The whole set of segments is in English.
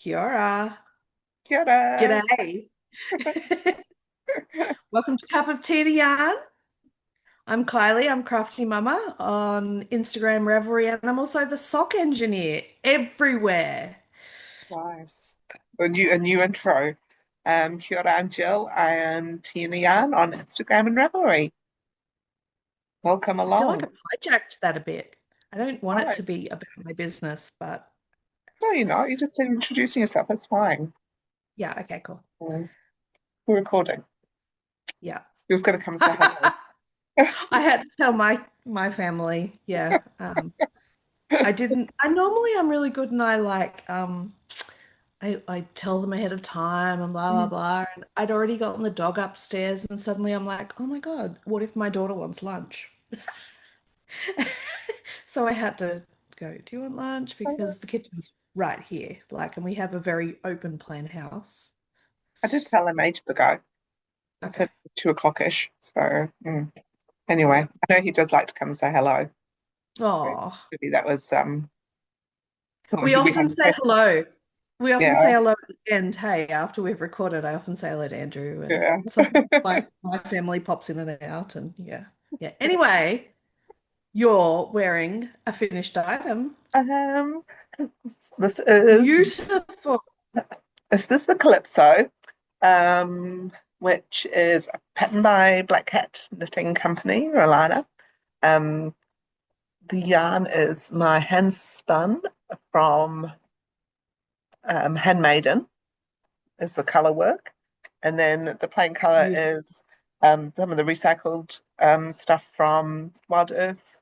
Kia ora. Kia ora. G'day. Welcome to Cup of Tea and Yarn. I'm Kylie. I'm Crafty Mama on Instagram Revelry, and I'm also the sock engineer everywhere. Nice. A new intro. Kia ora, I'm Jill. I am Tina Yan on Instagram and Revelry. Welcome I feel like along. I've hijacked that a bit. I don't want it Hi. to be about my business, but No, you're not. You're just introducing yourself. That's fine. yeah, okay, cool. Mm, we're recording. Yeah. You was going to come say hello. I had to tell my family, yeah. I didn't. I normally I'm really good and I tell them ahead of time and blah blah Mm. blah. And I'd already gotten the dog upstairs and suddenly I'm like, oh my God, what if my daughter wants lunch? So I had to go, do you want lunch? Because the kitchen's right here. And we have a very open plan house. I did tell him ages ago. I Okay. said 2 o'clock-ish. So anyway, Yeah. I know he does like to come and say hello. So Oh. maybe that was We we often haven't say pressed. hello. We often Yeah, say hello at the end. Hey, after we've recorded, I often say hello to Andrew, and yeah. sometimes my family pops in and out, and yeah, yeah. Anyway, you're wearing a finished item. Um, this It's is beautiful. this the Calypso, which is patterned by Black Cat Knitting Company, Rolana. Um, the yarn is my hand spun from Handmaiden is the color work, and then the plain color Beautiful. is some of the recycled stuff from Wild Earth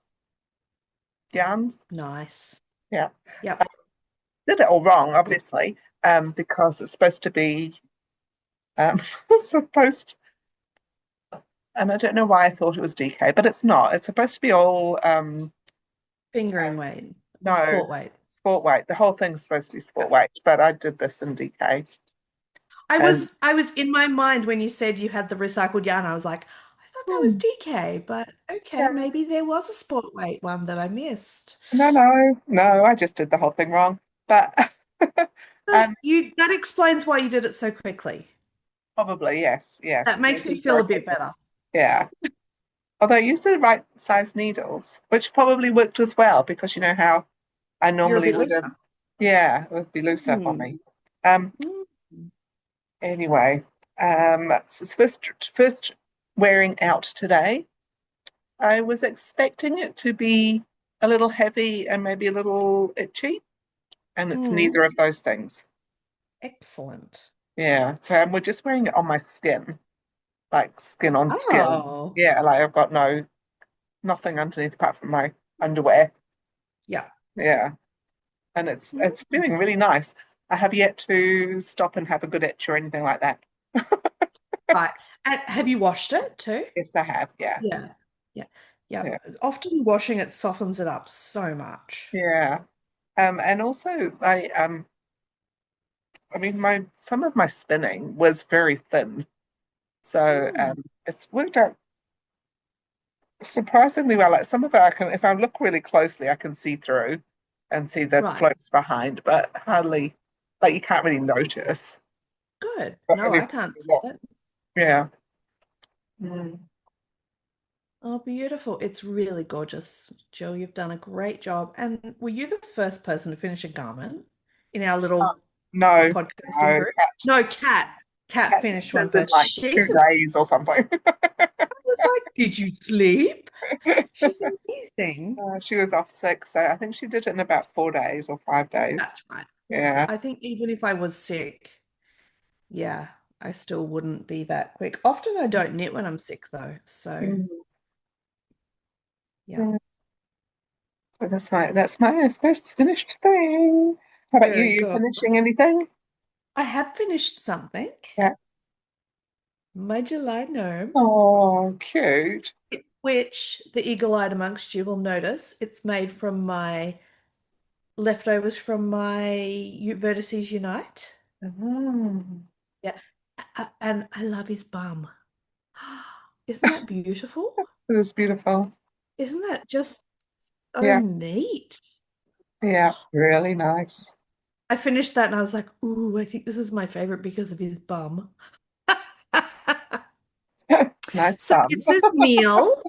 yarns. Nice. Yeah, I Yep. did it all wrong, obviously, because it's supposed to be supposed. And I don't know why I thought it was DK, but it's not. It's supposed to be all Fingering weight, no sport weight. sport weight. The whole thing's supposed to be sport weight, but I did this in DK. I And was I was in my mind when you said you had the recycled yarn. I was like, I thought that was hmm, DK, but okay, yeah, maybe there was a sport weight one that I missed. no, I just did the whole thing wrong. But But um, you that explains why you did it so quickly. probably yes, That makes me maybe for feel a a bit quick one. better. Yeah. Although I used the right size needles, which probably worked as well because you know how I You're a normally bit would have. looser. Yeah, it would be looser for Hmm. me. Um, Hmm. Anyway, so it's first wearing out today. I was expecting it to be a little heavy and maybe a little itchy, and it's Hmm. neither of those things. Excellent. Yeah, so we're just wearing it on my skin, like skin on skin. Oh, Yeah, like I've got nothing underneath apart from my underwear. yeah. Yeah, and it's Hmm. feeling really nice. I have yet to stop and have a good itch or anything like that. Right. And have you washed it too? Yes, I have. Yeah, Yeah. Yeah. Yeah. yeah, Often washing it softens it up so much. yeah. And also I mean, my some of my spinning was very thin, so Hmm. it's worked out surprisingly well. Like some of it, I can, if I look really closely, I can see through and see the Right. floats behind, but hardly, like you can't really notice. Good. But No, I if can't you see look, it. yeah. Mm. Oh, beautiful. It's really gorgeous. Jill, you've done a great job. And were you the first person to finish a garment in our Oh, little no, podcasting no, group? No, Kat. Kat cat finished one says in first. like 2 days or something. I was like, did you sleep? She's amazing. She was off sick, so I think she did it in about 4 days or 5 days. That's right. Yeah. I think even if I was sick, yeah, I still wouldn't be that quick. Often I don't knit when I'm sick though. So Mm. yeah, Yeah. So that's my first finished thing. How about you? very You good. finishing anything? I have finished something. Yeah. My July gnome, Oh, cute. which the eagle-eyed amongst you will notice, it's made from my leftovers from my Vertices Unite. Mm. Yeah. And I love his bum. Isn't that beautiful? It was beautiful. Isn't that just so Yeah, neat? yeah, really nice. I finished that and I was like, ooh, I think this is my favorite because of his bum. Nice So bum. this is Neil.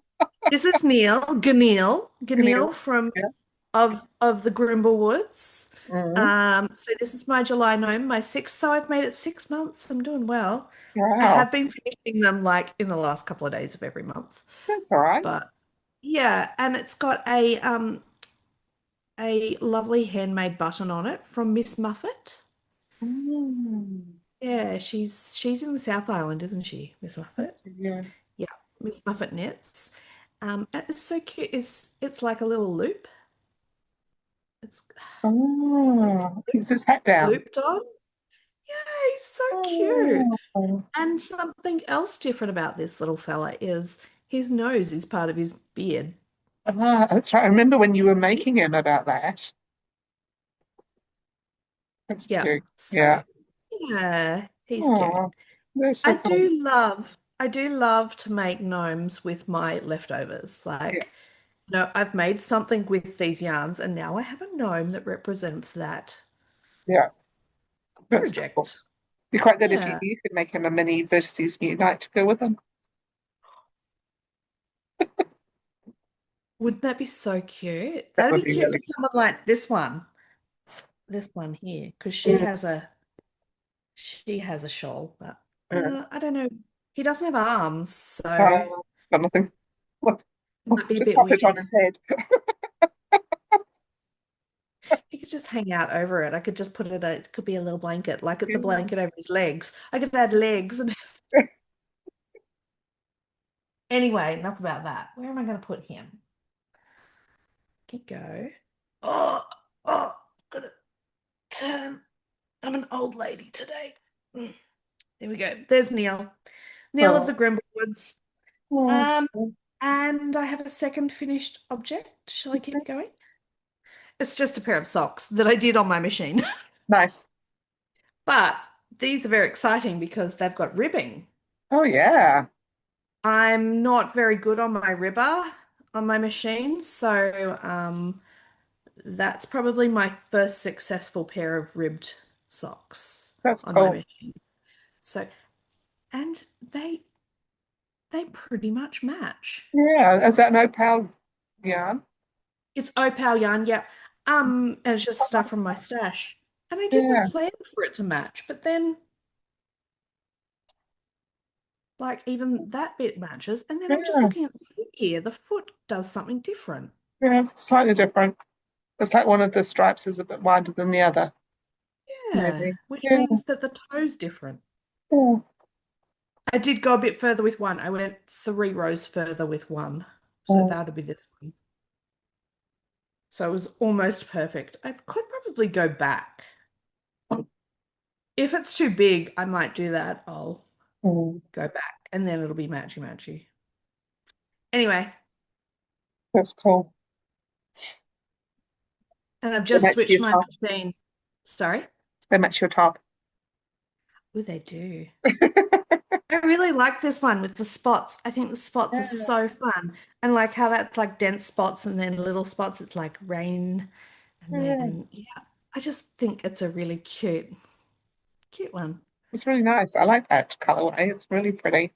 This is Neil, Ganil Camille. from Yeah. of the Grimblewoods. Mm. So this is my July gnome, my sixth. So I've made it 6 months. I'm doing well. I Wow. have been finishing them like in the last couple of days of every month. That's all right. But yeah, and it's got a lovely handmade button on it from Miss Muffet. Mm. Yeah, she's in the South Island, isn't she, Miss Muffet? Yeah. Yeah, Miss Muffet knits. And it's so cute. It's like a little loop. It's it's Oh, keeps his hat down. looped on. Yeah, he's so cute. Oh. And something else different about this little fella is his nose is part of his beard. Ah, that's right. I remember when you were making him about that. That's Yeah. cute. So Yeah. yeah, he's cute. Oh, that's so cool. I do love to make gnomes with my leftovers. Yeah. Like, no, I've made something with these yarns and now I have a gnome that represents that Yeah. That's cool. project. Be quite good if Yeah. you could make him a mini versus new night to go with him. Wouldn't that be so cute? That That'd would be be cute for really someone like this one here, because cool. she has a shawl, but Mm. I don't know. He doesn't have arms, so Got nothing. Look, it might be a just bit pop it on weird. his head. He could just hang out over it. I could just put it could be a little blanket, like it's a Yeah. blanket over his legs. I could add legs and anyway, enough about that. Where am I going to put him? Can go. Oh, oh, gotta turn. I'm an old lady today. There we go. There's Neil. Neil of the Oh, Grimblewoods. oh, Um, and I have a second finished object. Shall I keep going? It's just a pair of socks that I did on my machine. nice. But these are very exciting because they've got ribbing. Oh, yeah. I'm not very good on my ribber on my machine, so that's probably my first successful pair of ribbed socks That's on my cool. machine. So, and they pretty much match. Yeah. Is that an opal yarn? It's opal yarn, yeah. And it's just stuff from my stash. And I didn't Yeah. plan for it to match, but then like even that bit matches. And then I'm just Yeah. looking at the foot here. The foot does something different. Yeah. Slightly different. It's like one of the stripes is a bit wider than the other, Yeah, maybe. which Yeah. means that the toe's different. Yeah. I did go a bit further with one. I went 3 rows further with one. So Mm. that would be this one. So it was almost perfect. I could probably go back. If it's too big, I might do that. I'll Mm. go back and then it'll be matchy matchy. Anyway, That's cool. and I've They just match switched your my top. machine. Sorry? They match your top. Oh, they do. I really like this one with the spots. I think the spots are Yeah. so fun. And like how that's like dense spots and then little spots, it's like rain. And Yeah. then, yeah, I just think it's a really cute one. It's really nice. I like that colorway. It's really pretty.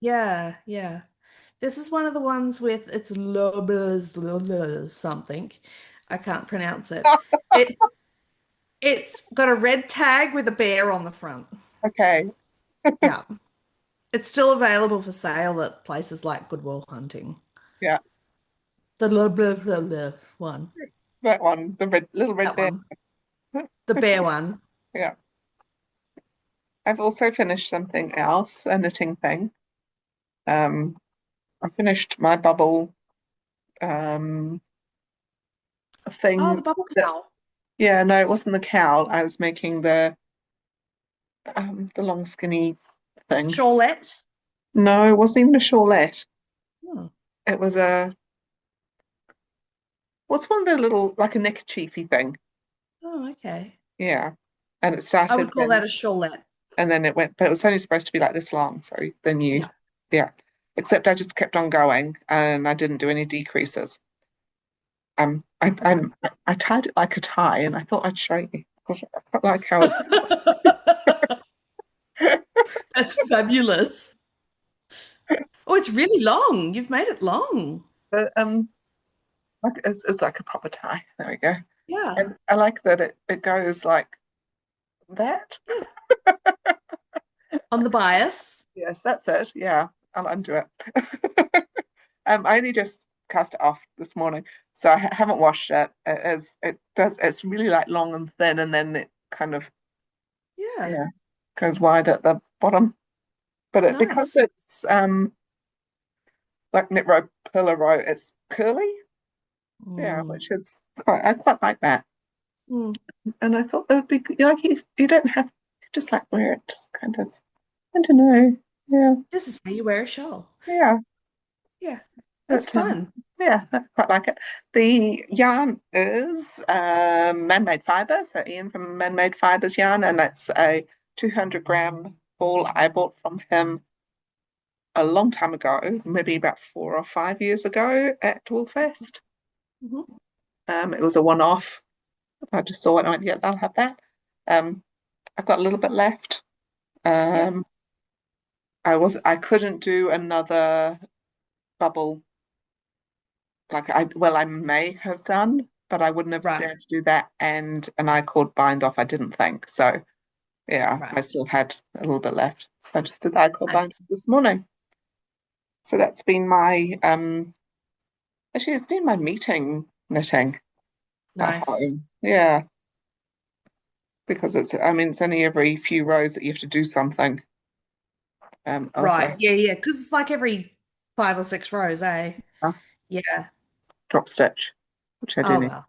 Yeah, yeah. This is one of the ones with it's lobes something. I can't pronounce it. It it's got a red tag with a bear on the front. Okay. Yeah. It's still available for sale at places like Goodwill Hunting. Yeah. The blah, blah, blah, blah one. That one, the red little red That bear. one. The bear one. Yeah. I've also finished something else, a knitting thing. Um, I finished my bubble um Oh, thing the bubble that cow. yeah, no, it wasn't the cowl. I was making the long skinny thing. Shawlette. No, it wasn't even a shawlette. Oh, It was what's one of the little like a neckerchiefy thing. oh, okay. Yeah. And it I started would call that a shawlette. and then it went, but it was only supposed to be like this long, so then you Yeah. yeah. Except I just kept on going and I didn't do any decreases. I tied it like a tie and I thought I'd show you. I quite like how it's That's fabulous. Oh, it's really long. You've made it long. but, like it's like a proper tie. There we go. Yeah. And I like that it goes like that. Yeah. On the bias. Yes, that's it. Yeah, I'll undo it. I only just cast it off this morning, so I haven't washed it. It's really like long and thin, and then it kind of Yeah. yeah goes wide at the bottom. But because Nice. it's like knit row, pillar row, it's curly. Yeah, Mm. which is I quite like that. Mm. And I thought it'd be like you don't have you just like wear it kind of. I don't know. Yeah, This is how you wear a shawl. yeah. Yeah. That's But fun. yeah, I quite like it. The yarn is man-made fiber, so Ian from Man-Made Fibers yarn, and it's a 200-gram ball I bought from him a long time ago, maybe about 4 or 5 years ago at Woolfest. Mhm. It was a one-off. I just saw it and I went, yeah, I'll have that. Um, I've got a little bit left. Yeah. Um, I couldn't do another bubble like I may have done, but I wouldn't have Right. been able to do that and an I-cord bind off, I didn't think. So yeah, Right. I still had a little bit left. So I just did the I-cord bind Nice. this morning. So that's been my actually it's been my meeting knitting at Nice. home. Yeah, because it's I mean it's only every few rows that you have to do something. Also Right. Yeah, yeah. Because it's like every 5 or 6 rows, eh? Yeah. drop stitch, which I do Oh need. well.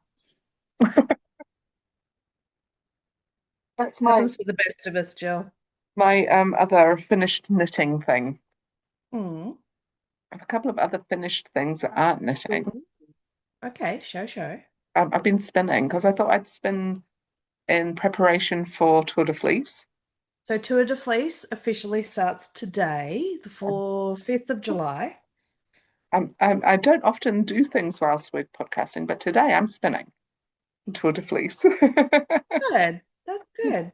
That's Happens to the best of us, Jill. my other finished knitting thing. Mm. I have a couple of other finished things that aren't knitting. Ooh. Okay, show. I've been spinning because I thought I'd spin in preparation for Tour De Fleece. So Tour de Fleece officially starts today, the 5th of July. I don't often do things whilst we're podcasting, but today I'm spinning Tour De Fleece. Good. That's good.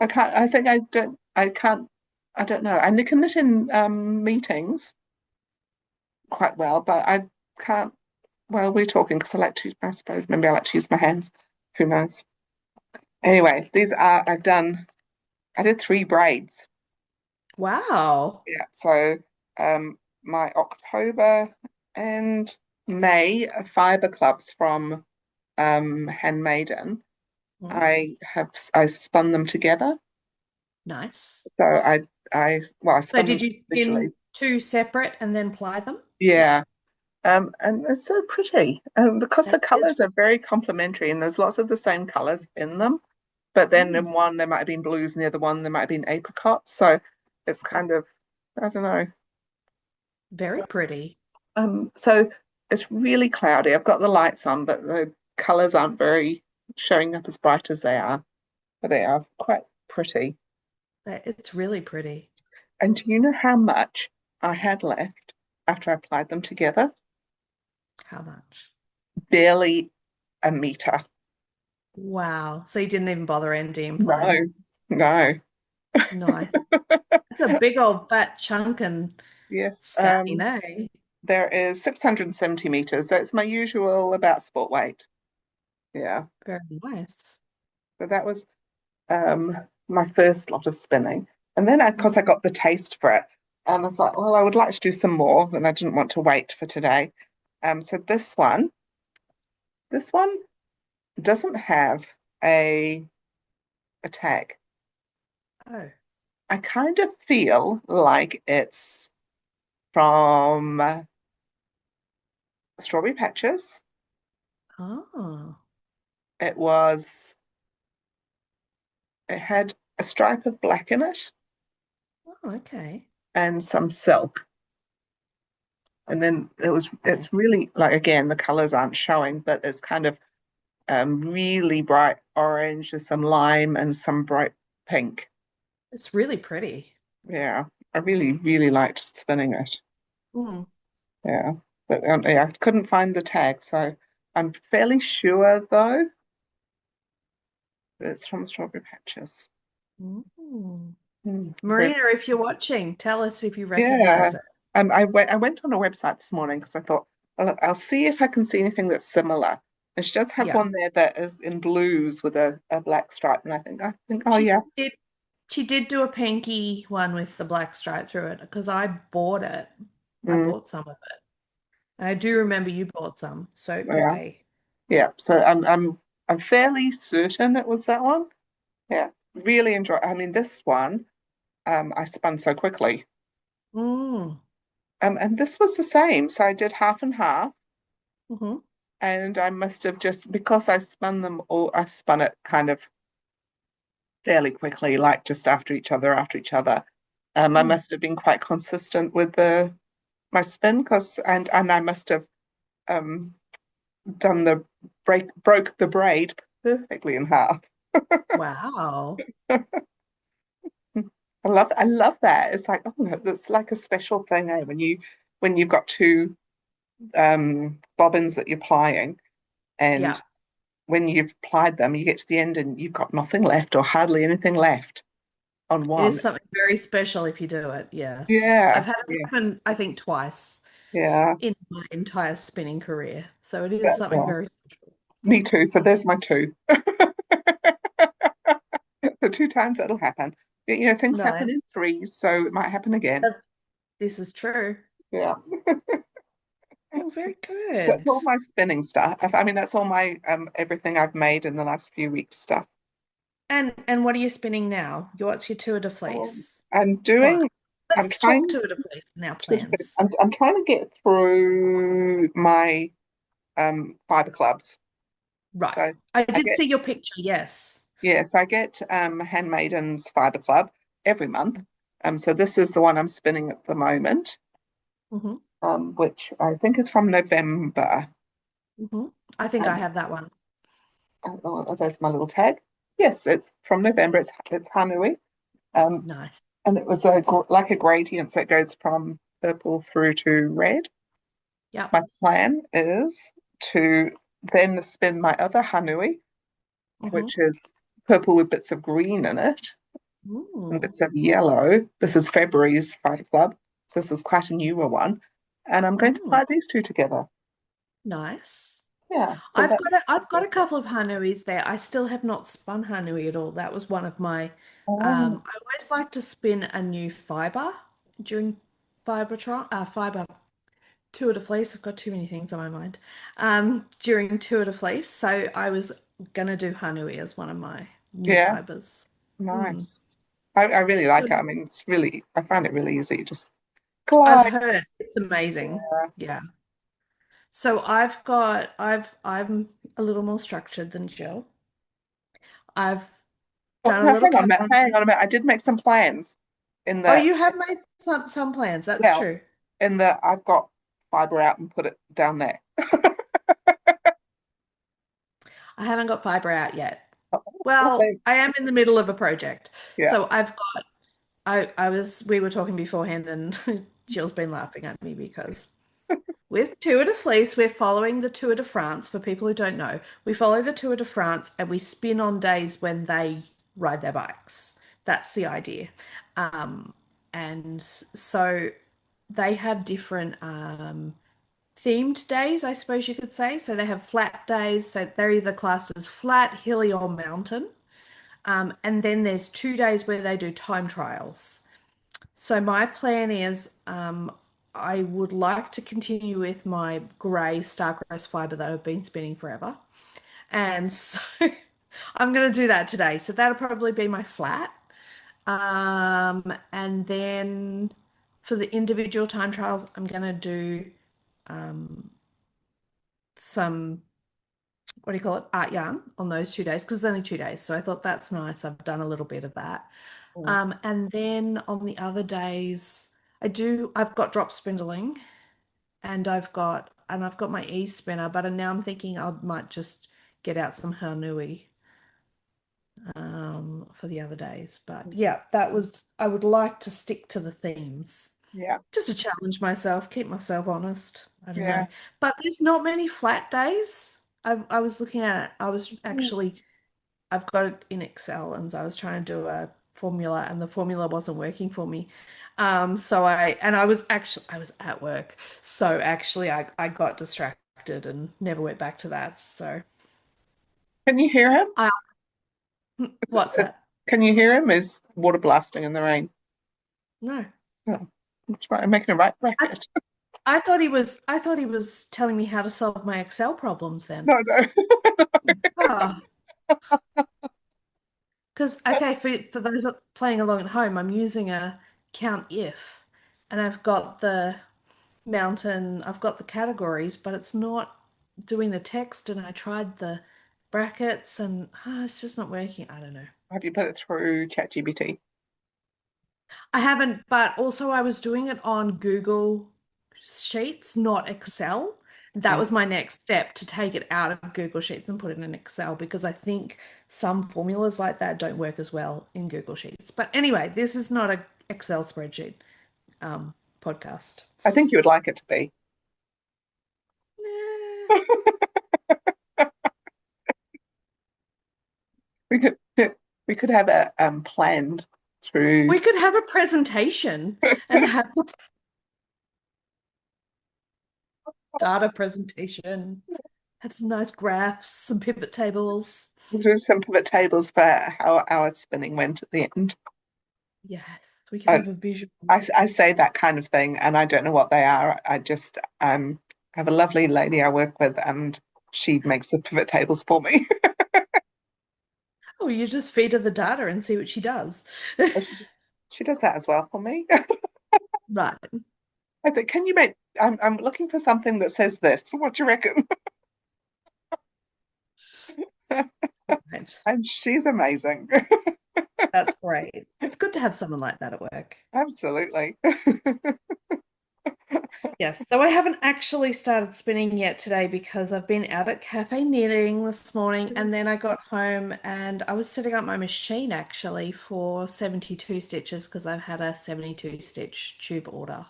I can't. I think I don't. I can't. I don't know. I can knit in meetings quite well, but I can't. Well, we're talking because I like to. I suppose maybe I like to use my hands. Who knows? Anyway, these are. I've done. I did 3 braids. Wow. Yeah. So my October and May fiber clubs from Handmaiden. Mm. I spun them together. Nice. So I well I So spun them did you individually. spin two separate and then ply them? Yeah. Yeah. And it's so pretty. Because the That is. colors are very complementary and there's lots of the same colors in them. But then Mm, in one there might have been blues and the other one there might have been apricots. So it's kind of I don't know. very pretty. So it's really cloudy. I've got the lights on, but the colors aren't very showing up as bright as they are. But they are quite pretty. It's really pretty. And do you know how much I had left after I applied them together? How much? Barely a meter. Wow. So you didn't even bother ND plying. No, no. Nice. It's a big old fat chunk and Yes. skein, eh? There is 670 meters. So it's my usual about sport weight. Yeah. Very nice. So that was um my first lot of spinning. And then of Mm. course I got the taste for it. And it's like, well, I would like to do some more, and I didn't want to wait for today. So this one doesn't have a a tag. Oh. I kind of feel like it's from Strawberry Patches. Oh. It was, it had a stripe of black in it Oh, okay. and some silk. And then Okay. it's really like, again, the colors aren't showing, but it's kind of really bright orange, there's some lime and some bright pink. It's really pretty. Yeah, I really, really liked spinning it. Mm. Yeah, but yeah, I couldn't find the tag, so I'm fairly sure though It's from Strawberry Patches. Mm. Very, Marina, if you're watching, tell us if you yeah. recognize it. I went on a website this morning because I thought I'll see if I can see anything that's similar. And she does have Yeah. one there that is in blues with a black stripe, and I think, oh She yeah. did she did do a pinky one with the black stripe through it because I bought it. I Mm, bought some of it. And I do remember you bought some, so it could yeah. be. Yeah. So I'm fairly certain it was that one. Yeah. Really enjoy. I mean, this one, I spun so quickly. Mm. And this was the same. So I did half and half, Hmm. and I must have just because I spun it kind of fairly quickly, like just after each other. I Mm. must have been quite consistent with the my spin because and I must have um done the broke the braid perfectly in half. Wow. I love that. It's like, oh no, that's like a special thing, eh? When you've got two bobbins that you're plying, and Yeah. when you've plied them, you get to the end and you've got nothing left or hardly anything left on It is one. something very special if you do it. Yeah. Yeah, I've had it yes, happen, I think, twice yeah. in my entire spinning career. So it is That, something yeah. very special. Me too. So Uh, there's my two. The two times it'll happen. Things happen in nice. threes, so it might happen again. This is true. Yeah. Oh, very That's good. all my spinning stuff. I mean, that's all my everything I've made in the last few weeks stuff. And what are you spinning now? What's your Tour de Um, Fleece? I'm Well, doing. I'm let's talk trying Tour de Fleece now, to. plans. I'm trying to get through my fiber clubs. Right. So I I did get see your picture, yes. yes, I get Handmaiden's Fiber Club every month. So this is the one I'm spinning at the moment, Hmm. which I think is from November. Hmm. I think I Um, have that one. there's my little tag. Yes, it's from November. It's Hanui. Um, Nice. and it was like a gradient, so it goes from purple through to red. Yep. My plan is to then spin my other Hanui, Hmm. which is purple with bits of green in it and Ooh. bits of yellow. This is February's Fight Club. So this is quite a newer one. And I'm going to Mm. apply these two together. Nice. Yeah, so that's I've got a couple of Hanuis there. I still have not spun Hanui at all. That was one of my oh, I always like to spin a new fiber during fiber Tour de Fleece. I've got too many things on my mind. During Tour de Fleece. So I was gonna do Hanui as one of my new yeah, fibers. Mm. nice. I really So like it. I mean, I find it really easy. It just I've heard glides. it's amazing. Yeah. Yeah. So I'm a little more structured than Jill. I've Oh, done a no, little hang on pattern. a minute. I did make some plans in Oh, the, you have made some plans. That's well, true. in the I've got fiber out and put it down there. I haven't got fiber out yet. Oh, Well, okay. I am in the middle of a project. Yeah. So we were talking beforehand and Jill's been laughing at me because with Tour de Fleece, we're following the Tour de France. For people who don't know, we follow the Tour de France and we spin on days when they ride their bikes. That's the idea. Um, and so they have different themed days, I suppose you could say. So they have flat days. So they're either classed as flat, hilly, or mountain. And then there's 2 days where they do time trials. So my plan is I would like to continue with my grey Starcrest fibre that I've been spinning forever. And so I'm going to do that today. So that'll probably be my flat. And then for the individual time trials, I'm going to do some, what do you call it, art yarn on those 2 days because it's only 2 days. So I thought that's nice. I've done a little bit of that. Mm. And then on the other days, I've got drop spindling and I've got my e-spinner, but now I'm thinking I might just get out some Hanui for the other days. But yeah, I would like to stick to the themes. Yeah. Just to challenge myself, keep myself honest. I don't Yeah. know. But there's not many flat days. I was looking at it. I was Mm. actually I've got it in Excel, and so I was trying to do a formula, and the formula wasn't working for me. So I was actually I was at work, so actually I got distracted and never went back to that. So Can you hear him? I It's, what's that? can you hear him? Is water blasting in the rain? No, Oh, that's right. I'm making a right I racket. I thought he was telling me how to solve my Excel problems then. No, no. Ah, because okay, for those playing along at home, I'm using a count if, and I've got the mountain, I've got the categories, but it's not doing the text, and I tried the brackets, and it's just not working. I don't know. Have you put it through ChatGPT? I haven't, but also I was doing it on Google Sheets, not Excel. That Oh, was my next step to take it out of Google Sheets and put it in Excel because I think some formulas like that don't work as well in Google Sheets. But anyway, this is not a Excel spreadsheet um, podcast. I think you would like it to be. Nah. We could we could have a planned through. We could have a presentation and have a data presentation, have some nice graphs, some pivot tables. We'll do some pivot tables for how our spinning went at the end. Yes, we could I, have a visual. I say that kind of thing, and I don't know what they are. I just have a lovely lady I work with, and she makes the pivot tables for me. Oh, you just feed her the data and see what she does. She, she does that as well for me. Right, I said, "Can you make? I'm looking for something that says this. What do you reckon?" right. And she's amazing. That's great. It's good to have someone like that at work. Absolutely. Yes, so I haven't actually started spinning yet today because I've been out at cafe knitting this morning and then I got home and I was setting up my machine actually for 72 stitches because I've had a 72 stitch tube order.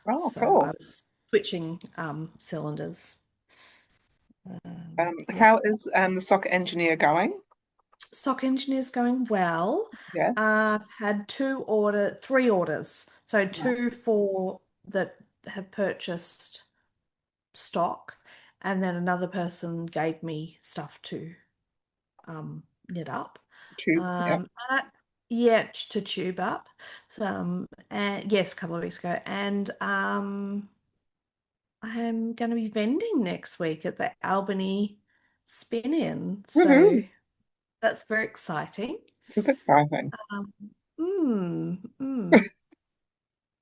Oh, So I cool. was switching cylinders. How Yes. is the soccer engineer going? Sock engineer's going well. Yes. I've had three orders. So two Nice. for that have purchased stock, and then another person gave me stuff to knit up. Tube. Yep. And yeah, to tube up. And yes, a couple of weeks ago. And I'm going to be vending next week at the Albany Spin In. So Woohoo. that's very exciting. It's exciting. Um, mm.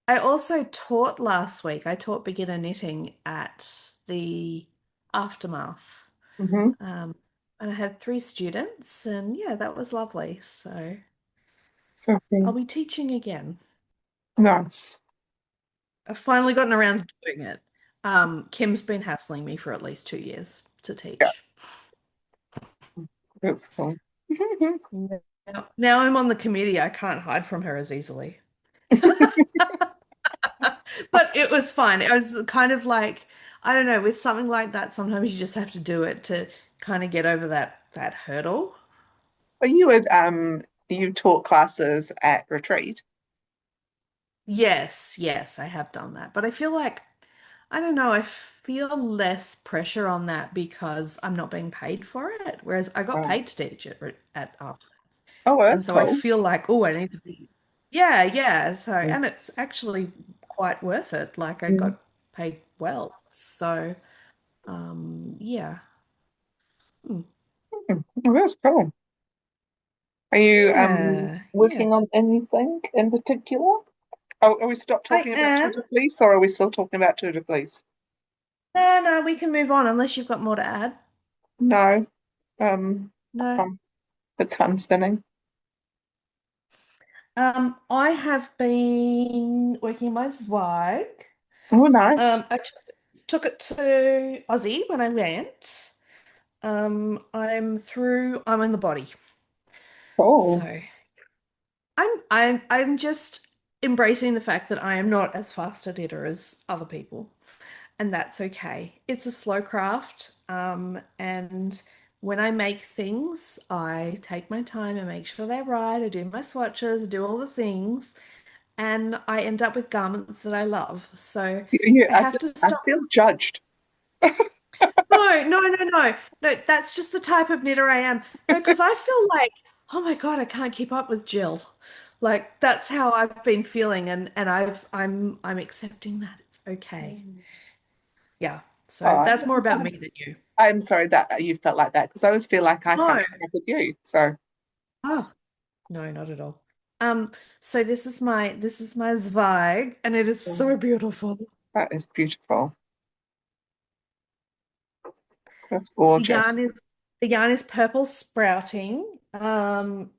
I also taught last week. I taught beginner knitting at the Aftermath. Mm-hmm. Um, and I had three students, and yeah, that was lovely. So So I'll cool. be teaching again. Nice. I've finally gotten around to doing it. Kim's been hassling me for at least 2 years to Yeah, teach. that's cool. Now I'm on the committee. I can't hide from her as easily. But it was fun. It was kind of like, I don't know, with something like that, sometimes you just have to do it to kind of get over that hurdle. But you taught classes at retreat. Yes, yes, I have done that. But I feel like, I don't know, I feel less pressure on that because I'm not being paid for it. Whereas I got Oh, paid to teach at art. oh, well, And that's so I cool. feel like, oh, I need to be, yeah, yeah. So, Mm, and it's actually quite worth it. Like I mm, got paid well. So, yeah. Hmm. well, that's cool. Are you Yeah, yeah. working on anything in particular? Oh, are we stopped I talking about Tour am. De Fleece, or are we still talking about Tour De Fleece? No, no, we can move on unless you've got more to add. No. Um, No. um, it's fun spinning. I have been working on my Zweig. Oh, nice. I took it to Aussie when I went. I'm in the body. Cool. So I'm just embracing the fact that I am not as fast a knitter as other people, and that's okay. It's a slow craft, and when I make things, I take my time and make sure they're right. I do my swatches, I do all the things, and I end up with garments that I love. So You, I have to I stop. feel judged. No, no, no, no. No, that's just the type of knitter I am. No, because I feel like, oh my God, I can't keep up with Jill. Like that's how I've been feeling and I'm accepting that it's okay. Yeah. So Oh, that's more about me than you. I'm sorry that you felt like that because I always feel like I can't No. keep up with you. So Oh, no, not at all. Um, so this is my Zweig and it is so beautiful. that is beautiful. That's The yarn gorgeous. is the yarn is purple sprouting. The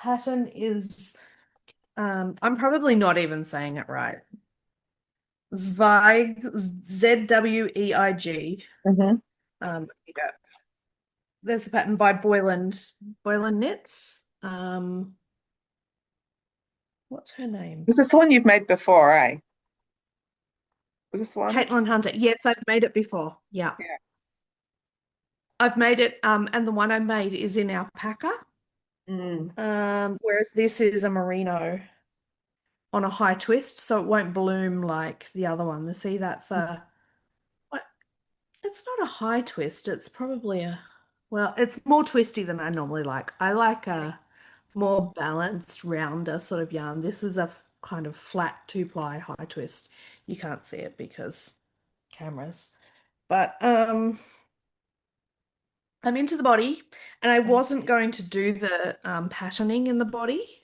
pattern is I'm probably not even saying it right. Zweig, Zweig. Hmm. Yeah. There's the pattern by Boylan Knits. What's her name? Is this the one you've made before, eh? Was this one? Caitlin Hunter. Yes, I've made it before. Yeah. Yeah. I've made it, and the one I made is in alpaca. Mm. Whereas this is a merino on a high twist, so it won't bloom like the other one. See, that's a what? It's not a high twist. It's probably well, it's more twisty than I normally like. I like a more balanced, rounder sort of yarn. This is a kind of flat two-ply high twist. You can't see it because cameras. But I'm into the body, and I wasn't going to do the patterning in the body.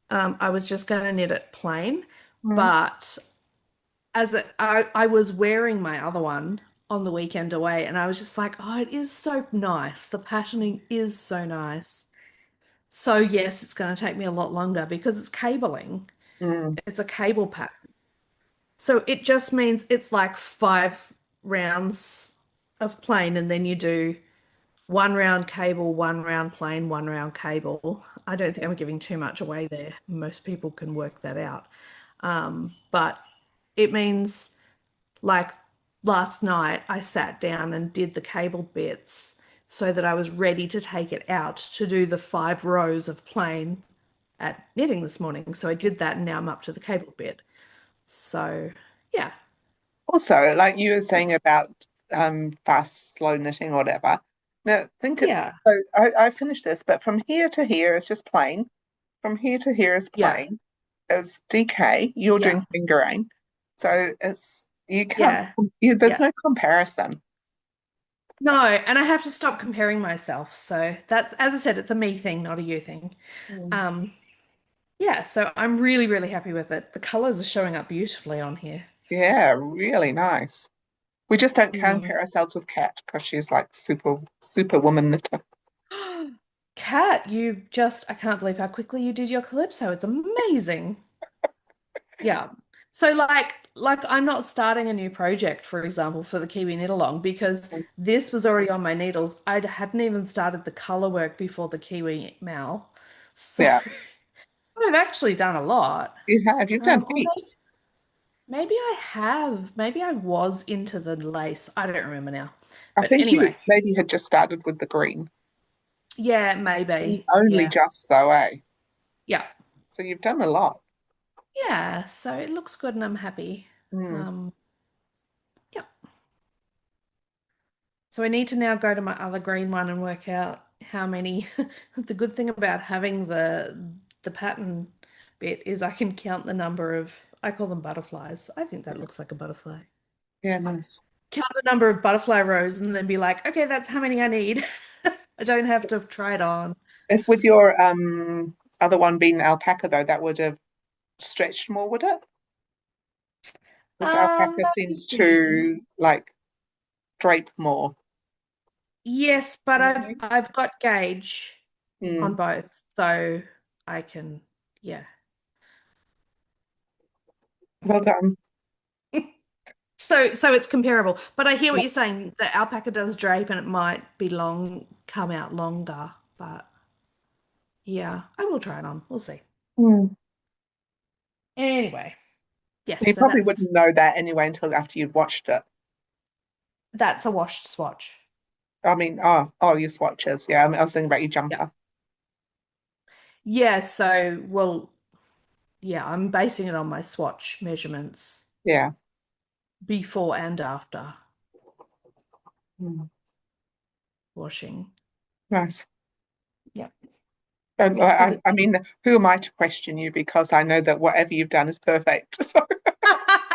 I was just going to knit it plain, Mm. but I was wearing my other one on the weekend away, and I was just like, oh, it is so nice. The patterning is so nice. So yes, it's going to take me a lot longer because it's cabling. Mm. It's a cable pattern. So it just means it's like 5 rounds of plain, and then you do 1 round cable, 1 round plain, 1 round cable. I don't think I'm giving too much away there. Most people can work that out. But it means like last night I sat down and did the cable bits so that I was ready to take it out to do the 5 rows of plain at knitting this morning. So I did that and now I'm up to the cable bit. So yeah, Also, like you were saying about fast, slow knitting or whatever. Now, think it. yeah, So I finished this, but from here to here is just plain. From here to here is yeah, plain. It's DK. You're yeah, doing fingering, so it's you can't. yeah, There's yeah. no comparison. No, and I have to stop comparing myself. So that's, as I said, it's a me thing, not a you thing. Mm. Um, yeah, so I'm really, really happy with it. The colors are showing up beautifully on here. Yeah, really nice. We just don't Mm. compare ourselves with Kat because she's like super woman knitter. Kat, I can't believe how quickly you did your calypso. It's amazing. Yeah. So like I'm not starting a new project, for example, for the Kiwi knit along because this was already on my needles. I hadn't even started the color work before the Kiwi mal. So Yeah, I've actually done a lot. you have. You've done Or heaps. maybe I have. Maybe I was into the lace. I don't remember now. I But think you anyway, maybe had just started with the green. yeah, maybe. Only Yeah. just though, eh? Yeah. So you've done a lot. Yeah. So it looks good and I'm happy. Mm. Um, yeah. So I need to now go to my other green one and work out how many. The good thing about having the pattern bit is I can count the number of, I call them butterflies. I think that looks like a butterfly. Yeah, nice. Count the number of butterfly rows and then be like, okay, that's how many I need. I don't have to try it on. If with your other one being alpaca though, that would have stretched more, would it? This alpaca seems Maybe. to like drape more. Yes, but You know what I I've mean? I've got gauge on Mm. both, so I can, yeah. Well done. So it's comparable. But I hear what Yeah. you're saying. The alpaca does drape and it might be long, come out longer, but yeah, I will try it on. We'll see. Mm. Anyway, yes, You so probably that's wouldn't know that anyway until after you'd watched it. that's a washed swatch. I mean, oh, your swatches. Yeah, I was thinking about your Yeah. jumper. Yeah, so, well, yeah, I'm basing it on my swatch measurements Yeah. before and after Mm, washing. nice. Yeah. And Because I mean, who am I to question you? Because I know that whatever you've done is perfect. So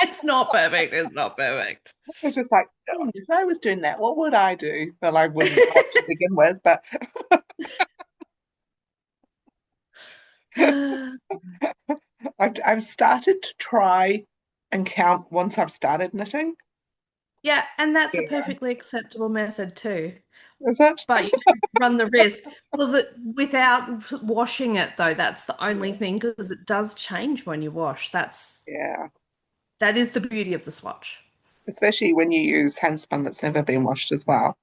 it's not perfect. It's not perfect. it's just like, "Oh, if I was doing that, what would I do?" Well, I wouldn't to begin with, but I've started to try and count once I've started knitting. Yeah, and that's a Yeah. perfectly acceptable method too. Is it? But you do run the risk. Well, without washing it though, that's the only Yeah. thing because it does change when you wash. Yeah. That is the beauty of the swatch. Especially when you use hand spun that's never been washed as well.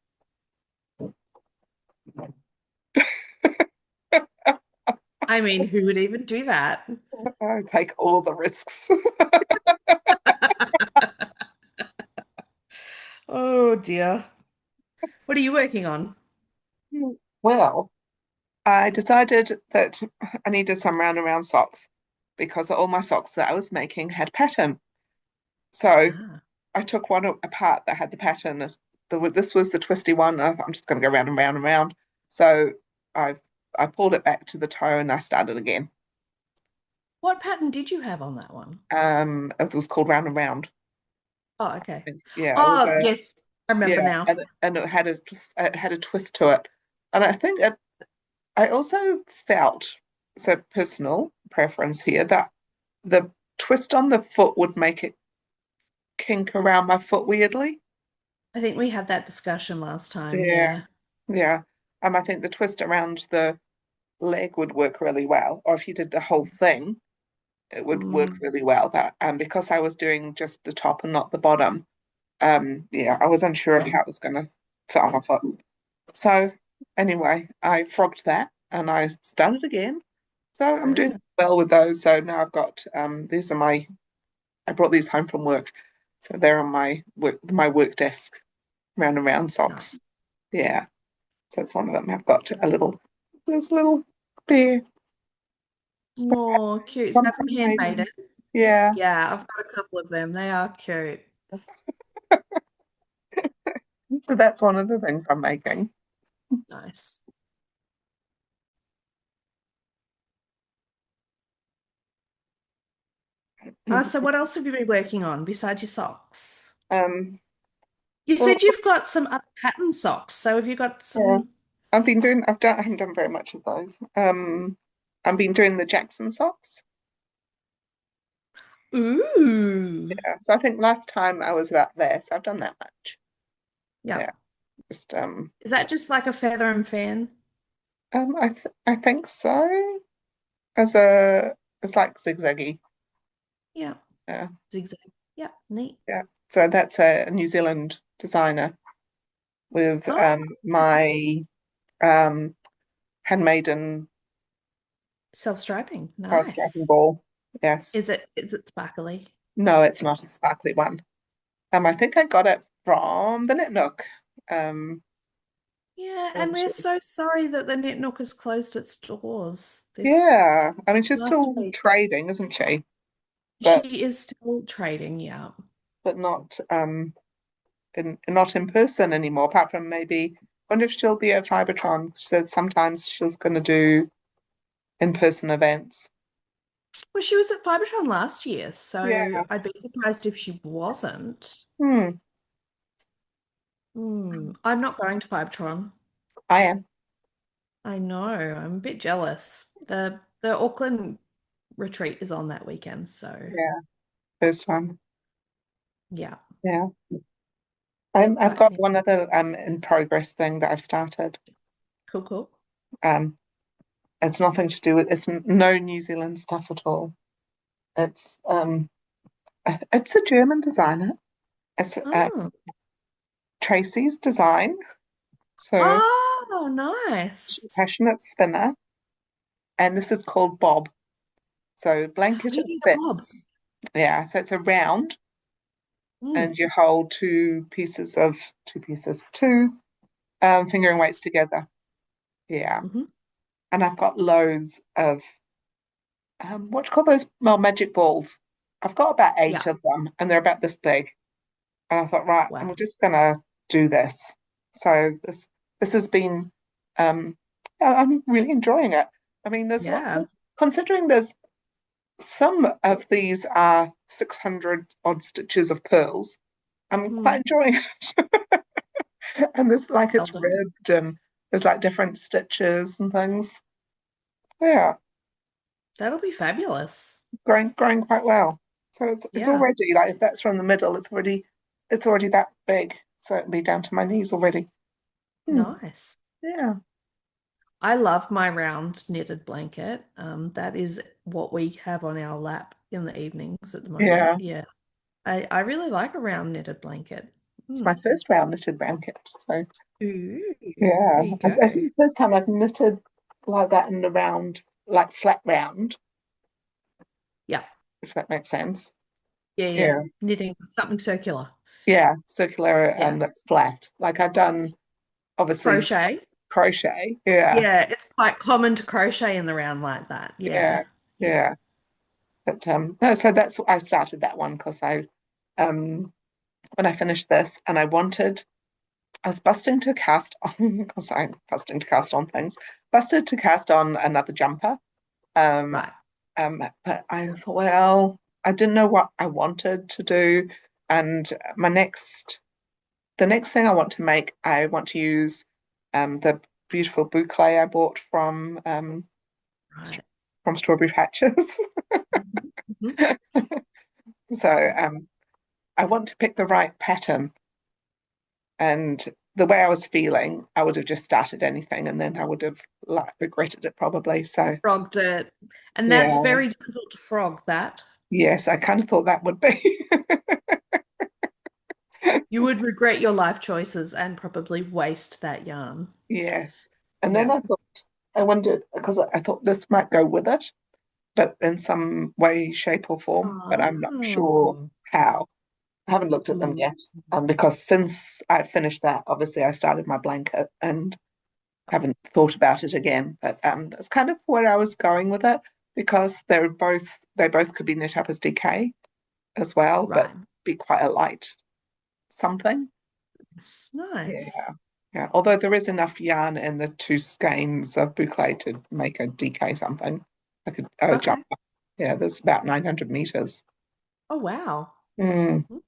I mean, who would even do that? I take all the risks. Oh dear. What are you working on? Well, I decided that I needed some round and round socks because all my socks that I was making had pattern. So Ah, I took one apart that had the pattern. This was the twisty one. I thought, I'm just going to go round and round and round. So I I pulled it back to the toe and I started again. what pattern did you have on that one? It was called round and round. Oh, okay. Yeah, it was Oh, a yes, I remember yeah, now. and it had a twist to it, and I think I also felt, so personal preference here, that the twist on the foot would make it kink around my foot weirdly. I think we had that discussion last time. Yeah, Yeah. yeah. I think the twist around the leg would work really well, or if you did the whole thing, it would work Mm, really well. But because I was doing just the top and not the bottom, yeah, I was unsure of how it was going to fit on my foot. So anyway, I frogged that and I started again. So I'm doing good. well with those. So now I've got these are I brought these home from work. So they're on my work desk, round and round socks. Nice. Yeah. So it's one of them. I've got this little bear. Oh, cute. So One have from you handmade Hayden. it? Yeah. Yeah, I've got a couple of them. They are cute. So that's one of the things I'm making. Nice. So what else have you been working on besides your socks? Um, You well, said you've got some other pattern socks. So have you got yeah. some? I haven't done very much of those. I've been doing the Jackson socks. Ooh. Yeah, so I think last time I was about there, so I've done that much. Yeah. Yeah, just Is that just like a feather and fan? I think so. As a it's like zigzaggy. Yeah. Yeah, Zigzag. Yeah. Neat. yeah. So that's a New Zealand designer with Oh, my um handmaiden self-striping. self-strapping Nice. ball. Yes. Is it sparkly? No, it's not a sparkly one. I think I got it from the Knit Nook. Yeah, and And we're so she's sorry that the Knit Nook has closed its doors this yeah. I mean she's last still week. trading, isn't she? She But is still trading, yeah. not not in person anymore, apart from maybe wonder if she'll be at Fibretron. She said sometimes she's gonna do in-person events. Well, she was at Fibertron last year, Yeah. so I'd be surprised if she wasn't. Hmm. I'm not going to Fibertron. I am. I know, I'm a bit jealous. The Auckland retreat is on that weekend, so Yeah. First one. yeah. Yeah. I've But got yeah, one other in progress thing that I've started. cool, cool. Um, it's nothing to do with no New Zealand stuff at all. It's it's a German designer. It's Oh, Tracy's design. So oh, she's a nice. passionate spinner, and this is called Bob. So blanket and Making a bob. bits. Yeah, so it's a round, Mm. and you hold two Fingering weights together. Yeah. Hmm. And I've got loads of what do you call those? Well, magic balls. I've got about Yeah. eight of them, and they're about this big. And I thought, right, Wow. I'm just gonna do this. So this has been I'm really enjoying it. I mean, there's lots Yeah. of considering there's some of these are 600 odd stitches of pearls. I'm quite Mm. enjoying it. And there's like Well it's done. ribbed and there's like different stitches and things. Yeah, That'll be fabulous. growing quite well. So it's Yeah. already like if that's from the middle, it's already that big. So it'll be down to my knees already. Hmm. Nice. Yeah. I love my round knitted blanket. That is what we have on our lap in the evenings at the moment. Yeah. Yeah. I really like a round knitted blanket. It's my Mm. first round knitted blanket. So Ooh, yeah. there you It's go. the first time I've knitted like that in the round, like flat round, Yeah. if that makes sense. Yeah, yeah. Yeah. Knitting something circular. Yeah. Circular Yeah. that's flat. Like I've done obviously Crochet. crochet. Yeah. Yeah, it's quite common to crochet in the round like that. Yeah. Yeah. Yeah. Yeah. But no, so that's I started that one because um when I finished this and I was busting to cast on because I'm busting to cast on things, busted to cast on another jumper. Um Right. but I thought, well, I didn't know what I wanted to do. And the next thing I want to make, I want to use the beautiful boucle I bought Right. from Strawberry Patches. Mhm. Mhm. So I want to pick the right pattern. And the way I was feeling, I would have just started anything and then I would have like regretted it probably. So Frogged it. And that's yeah, very difficult to frog that. yes, I kind of thought that would be. You would regret your life choices and probably waste that yarn. Yes. And then Yeah. I wondered, because I thought this might go with it, but in some way, shape, or form, but I'm not sure Oh. how. I haven't looked at them Mm. yet. Because since I finished that, obviously I started my blanket and haven't thought about it again. But that's kind of where I was going with it because they both could be knit up as DK as well, but Right. be quite a light something. Nice. Nice. Yeah. Yeah. Although there is enough yarn in the two skeins of boucle to make a DK something. I could jump. Okay. Yeah, there's about 900 meters. Oh, wow. Mm, Mm,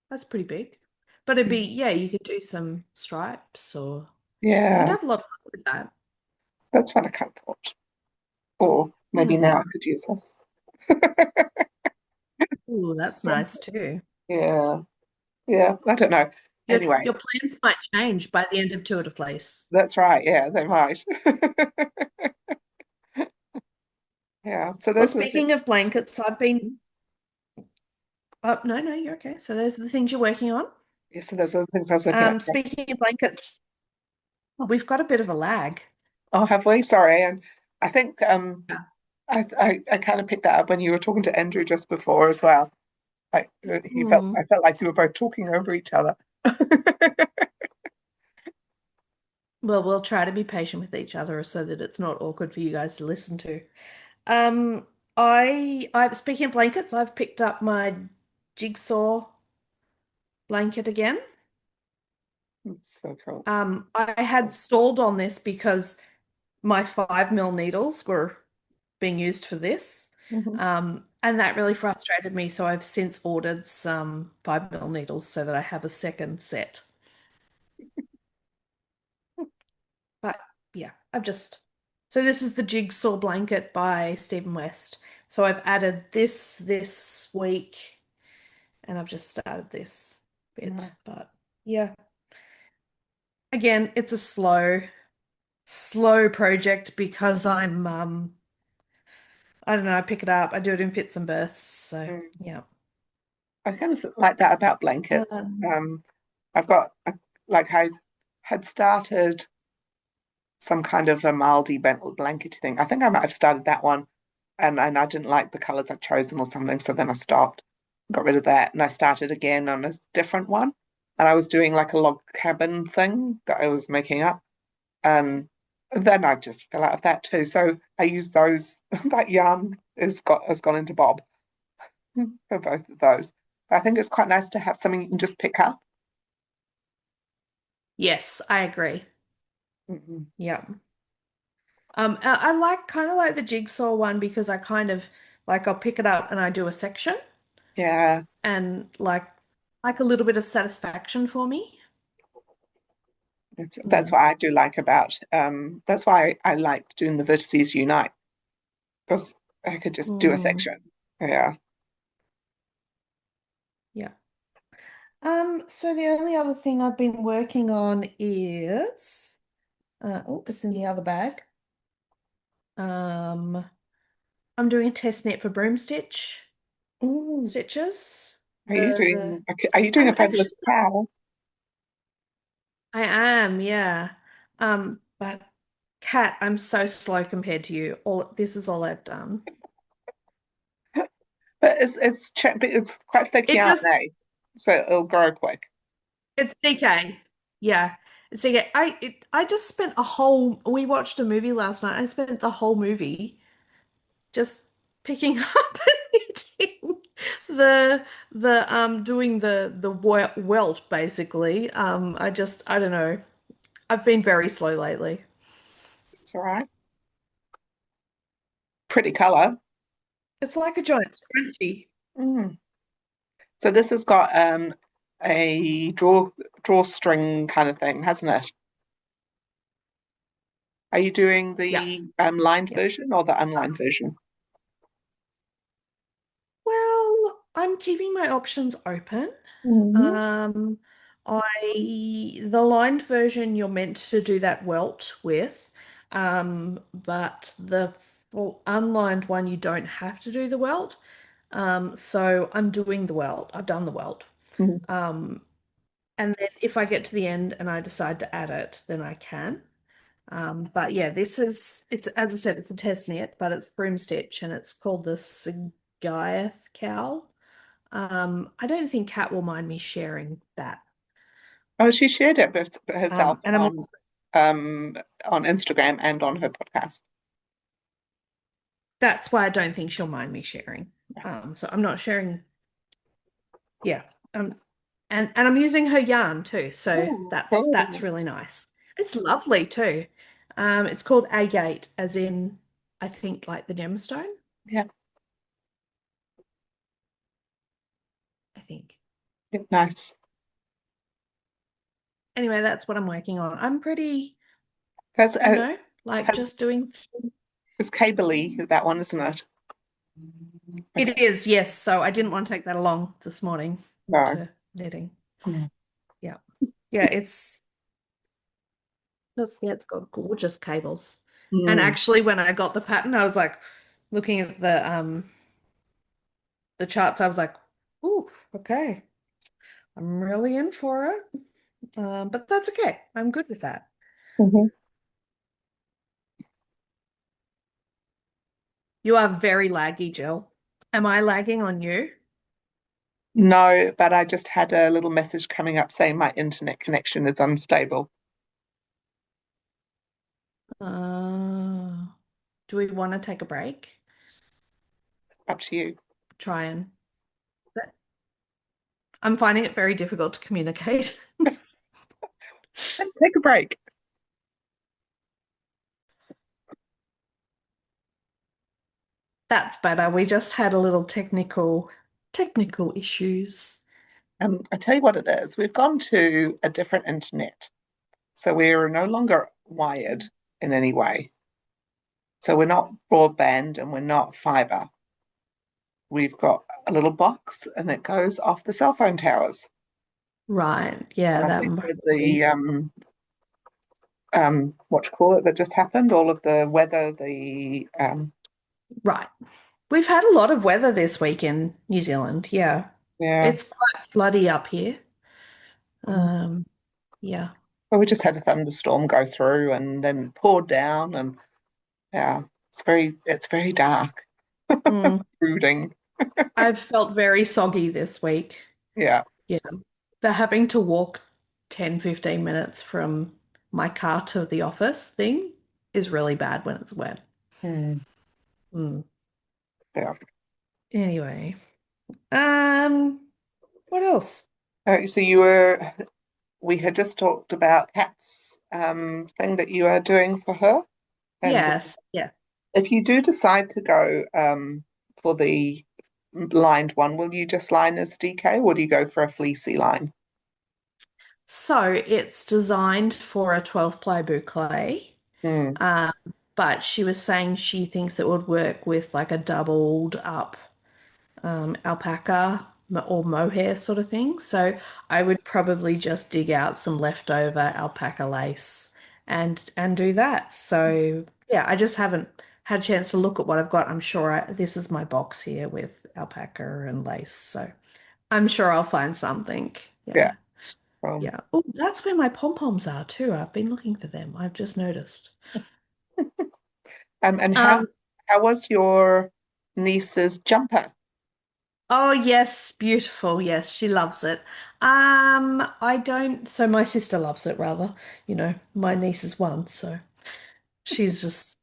that's pretty big. But it'd be, yeah, you could do some stripes or you could yeah, have a lot of fun with that. that's what I kind of thought. Or maybe Hmm. now I could use this. Ooh, that's nice too. Yeah, yeah, I don't know. Your Anyway, plans might change by the end of Tour de Fleece. that's right. Yeah, they might. Yeah, so Well, those are the things. speaking of blankets, I've been, oh, no, no, you're okay. So those are the things you're working on. Yeah, so those are the things I was looking at. Speaking of blankets, we've got a bit of a lag. Oh, have we? Sorry. And I think Yeah. I kind of picked that up when you were talking to Andrew just before as well. Hmm. I felt like you were both talking over each other. Well, we'll try to be patient with each other so that it's not awkward for you guys to listen to. I speaking of blankets, I've picked up my jigsaw blanket again. So cool. I had stalled on this because my 5 mil needles were being used for this. Hmm. And that really frustrated me. So I've since ordered some 5 mil needles so that I have a second set. But yeah, so this is the jigsaw blanket by Stephen West. So I've added this week and I've just started this Yeah. bit. But yeah, again, it's a slow project because I don't know, I pick it up, I do it in fits and bursts. So Mm. yeah. I kind of like that about blankets. Um, I've got like I had started some kind of a mildy blanket thing. I think I might have started that one, and I didn't like the colors I'd chosen or something, so then I stopped, got rid of that, and I started again on a different one. and I was doing like a log cabin thing that I was making up. And then I just fell out of that too. So I used those. That yarn has gone into Bob for both of those. I think it's quite nice to have something you can just pick up. Yes, I agree. Mhm. Yeah. I like kind of like the jigsaw one because I kind of like I'll pick it up and I do a section Yeah, and like a little bit of satisfaction for me. that's Mm. what I do like about. That's why I liked doing the vertices unite because I could just do a Mm, section. Yeah. yeah. So the only other thing I've been working on is oh, it's in the other bag. Um, I'm doing a test knit for broom Ooh, stitches. doing? Are you doing a I'm fabulous actually cow? I am, yeah. But Kat, I'm so slow compared to you. All this is all I've done. But but it's quite thick It yarn, just eh? So it'll grow quick. it's DK. Yeah. It's DK. I just spent we watched a movie last night. I spent the whole movie just picking up and knitting the doing the welt basically. I don't know. I've been very slow lately. It's all right. Pretty color. It's like a giant scrunchie. Mm. So this has got a drawstring kind of thing, hasn't it? Are you doing Yeah. the lined Yeah. version or the unlined version? Well, I'm keeping my options open. Mhm. Um, the lined version you're meant to do that welt with, but the full unlined one you don't have to do the welt. So I'm doing the welt. I've done the welt. Mhm. Um, and then if I get to the end and I decide to add it, then I can. But yeah, it's as I said, it's a test knit, but it's broom stitch and it's called the Sagath cowl. I don't think Kat will mind me sharing that. Oh, she shared it with herself And I'm um on Instagram and on her podcast. That's why I don't think she'll mind me sharing. So I'm not sharing. Yeah. Um, and I'm using her yarn too, so Oh, that's cool. really nice. It's lovely too. It's called agate, as in I think like the gemstone. Yeah, I think. yeah, nice. Anyway, that's what I'm working on. I'm pretty, That's like has just doing. it's cabley, that one, isn't it? Okay. It is, yes. So I didn't want to take that along this morning No. to knitting. No. Yeah. Yeah, yeah, it's got gorgeous cables. And Mm. actually when I got the pattern, I was like looking at the charts, I was like, ooh, okay. I'm really in for it. But that's okay. I'm good with that. Mhm. You are very laggy, Jill. Am I lagging on you? No, but I just had a little message coming up saying my internet connection is unstable. Uh, do we want to take a break? Up to you. Try and. I'm finding it very difficult to communicate. Let's take a break. That's better. We just had a little technical issues. I tell you what it is. We've gone to a different internet. So we're no longer wired in any way. So we're not broadband and we're not fiber. We've got a little box and it goes off the cell phone towers. Right. Yeah, And I that think must with the be what you call it that just happened, all of the weather, the right. We've had a lot of weather this week in New Zealand. Yeah. yeah. It's quite floody up here. Mhm. Um, yeah. Well, we just had a thunderstorm go through and then it poured down and yeah, it's very dark, Mm. brooding. I've felt very soggy this week. Yeah. Yeah. The having to walk 10, 15 minutes from my car to the office thing is really bad when it's wet. Hmm. Mm. Yeah. Anyway, um, what else? So we had just talked about Kat's thing that you are doing for her, and Yes, yeah. if you do decide to go for the lined one, will you just line as DK or do you go for a fleecy line? So it's designed for a 12 ply boucle. Hmm. Um, but she was saying she thinks it would work with like a doubled up alpaca or mohair sort of thing. So I would probably just dig out some leftover alpaca lace and do that. So yeah, I just haven't had a chance to look at what I've got. I'm sure this is my box here with alpaca and lace. So I'm sure I'll find something. Yeah. Yeah. Um, Yeah. Oh, that's where my pom-poms are too. I've been looking for them. I've just noticed. and Um, how was your niece's jumper? Oh yes, beautiful. Yes, she loves it. I don't, so my sister loves it rather. My niece is one, so she's just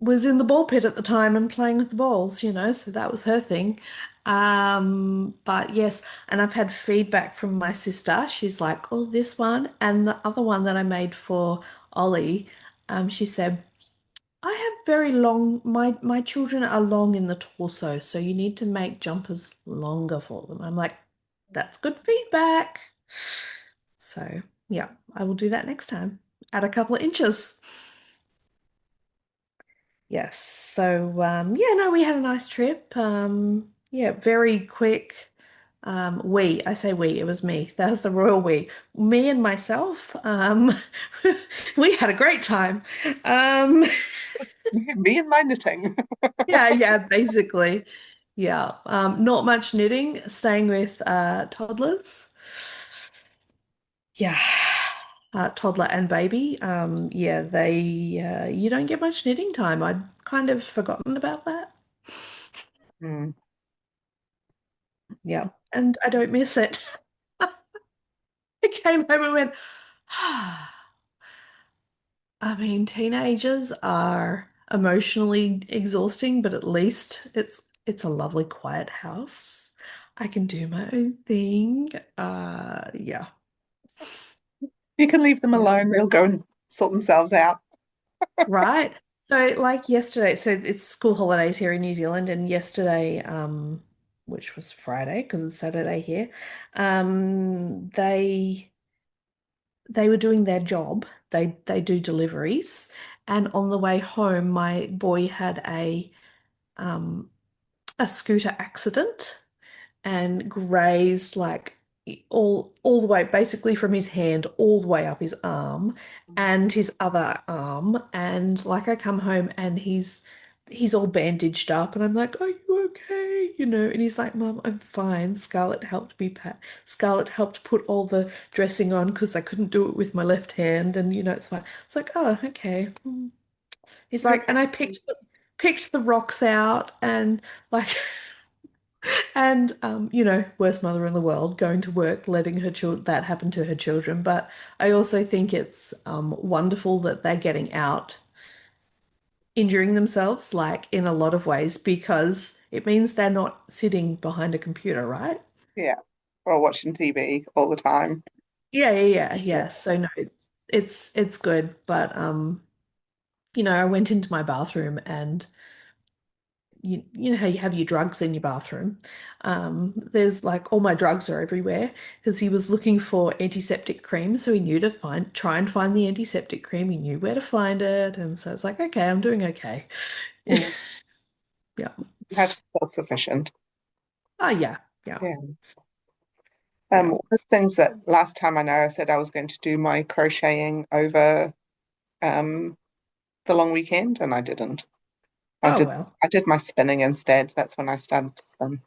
was in the ball pit at the time and playing with the balls, so that was her thing. But yes, and I've had feedback from my sister. She's like, "Oh, this one and the other one that I made for Ollie." She said, I have very long, my children are long in the torso, so you need to make jumpers longer for them. I'm like, that's good feedback. So, yeah, I will do that next time. Add a couple of inches. Yes. So, yeah, no, we had a nice trip. Yeah, very quick. I say we, it was me. That was the royal we. Me and myself. We had a great time. Um, Me and my knitting. Yeah, yeah, basically. Yeah. Not much knitting, staying with toddlers. Yeah. Toddler and baby. Yeah, they you don't get much knitting time. I'd kind of forgotten about that. Hmm. Yeah. And I don't miss it. I came home and went, I mean, teenagers are emotionally exhausting, but at least it's a lovely quiet house. I can do my own thing. Yeah. You can leave them Yeah. alone, they'll go and sort themselves out. Right. So like yesterday, so it's school holidays here in New Zealand, and yesterday, which was Friday because it's Saturday here, they were doing their job. They do deliveries, and on the way home, my boy had um a scooter accident and grazed like all the way basically from his hand all the way up his arm and his other arm, and like I come home and he's all bandaged up and I'm like, are you okay, and he's like, Mum, I'm fine. Scarlett helped put all the dressing on because I couldn't do it with my left hand, and it's fine. It's like, oh, okay. He's like, and I picked the rocks out and like and worst mother in the world, going to work, letting her child that happen to her children. But I also think it's wonderful that they're getting out, injuring themselves, like in a lot of ways, because it means they're not sitting behind a computer, right? Yeah. Or watching TV all the time. Yeah, yeah, yeah, Yeah. yeah. So no, it's good. But I went into my bathroom and you know how you have your drugs in your bathroom. There's like all my drugs are everywhere because he was looking for antiseptic cream, so he knew to try and find the antiseptic cream. He knew where to find it, and so it's like, okay, I'm doing okay. Mm. Yeah. You have to be self-sufficient. Oh yeah, yeah, Yeah. yeah. One of the things that last time I know I said I was going to do my crocheting over um, the long weekend, and I didn't. I Oh did well. I did my spinning instead. That's when I started to spin.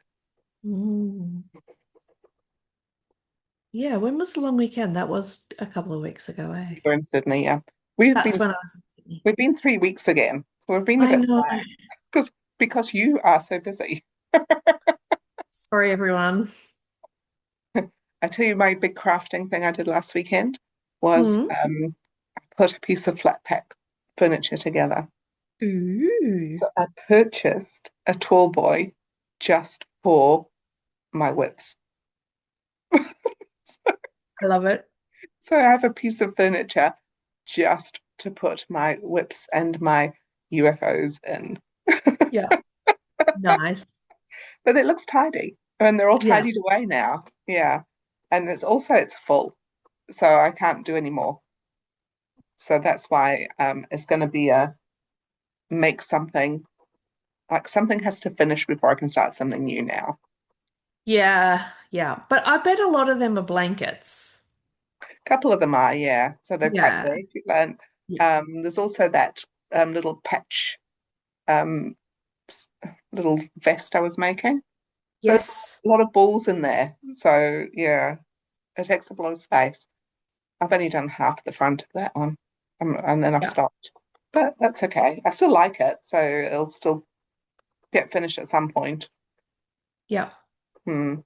Mm. Yeah, when was the long weekend? That was a couple of weeks ago, eh? We're in Sydney, yeah. We've That's been when I was in Sydney. we've been 3 weeks again, so we've been a I bit know. slack because you are so busy. Sorry, everyone. I tell you, my big crafting thing I did last weekend was Mm. I put a piece of flat pack furniture together. Ooh. So I purchased a tall boy just for my whips. I love it. So I have a piece of furniture just to put my whips and my UFOs in. Yeah. Nice. But it looks tidy. And they're all Yeah. tidied away now. Yeah. And it's full. So I can't do any more. So that's why it's going to be a make something like something has to finish before I can start something new now. Yeah. Yeah. But I bet a lot of them are blankets. A couple of them are, yeah. So they're quite Yeah. big. And Yeah. there's also that little patch um, little vest I was making. There's Yes. a lot of balls in there. So yeah, it takes up a lot of space. I've only done half the front of that one, and then I've Yeah. stopped. But that's okay. I still like it, so it'll still get finished at some point. Yeah. Hmm,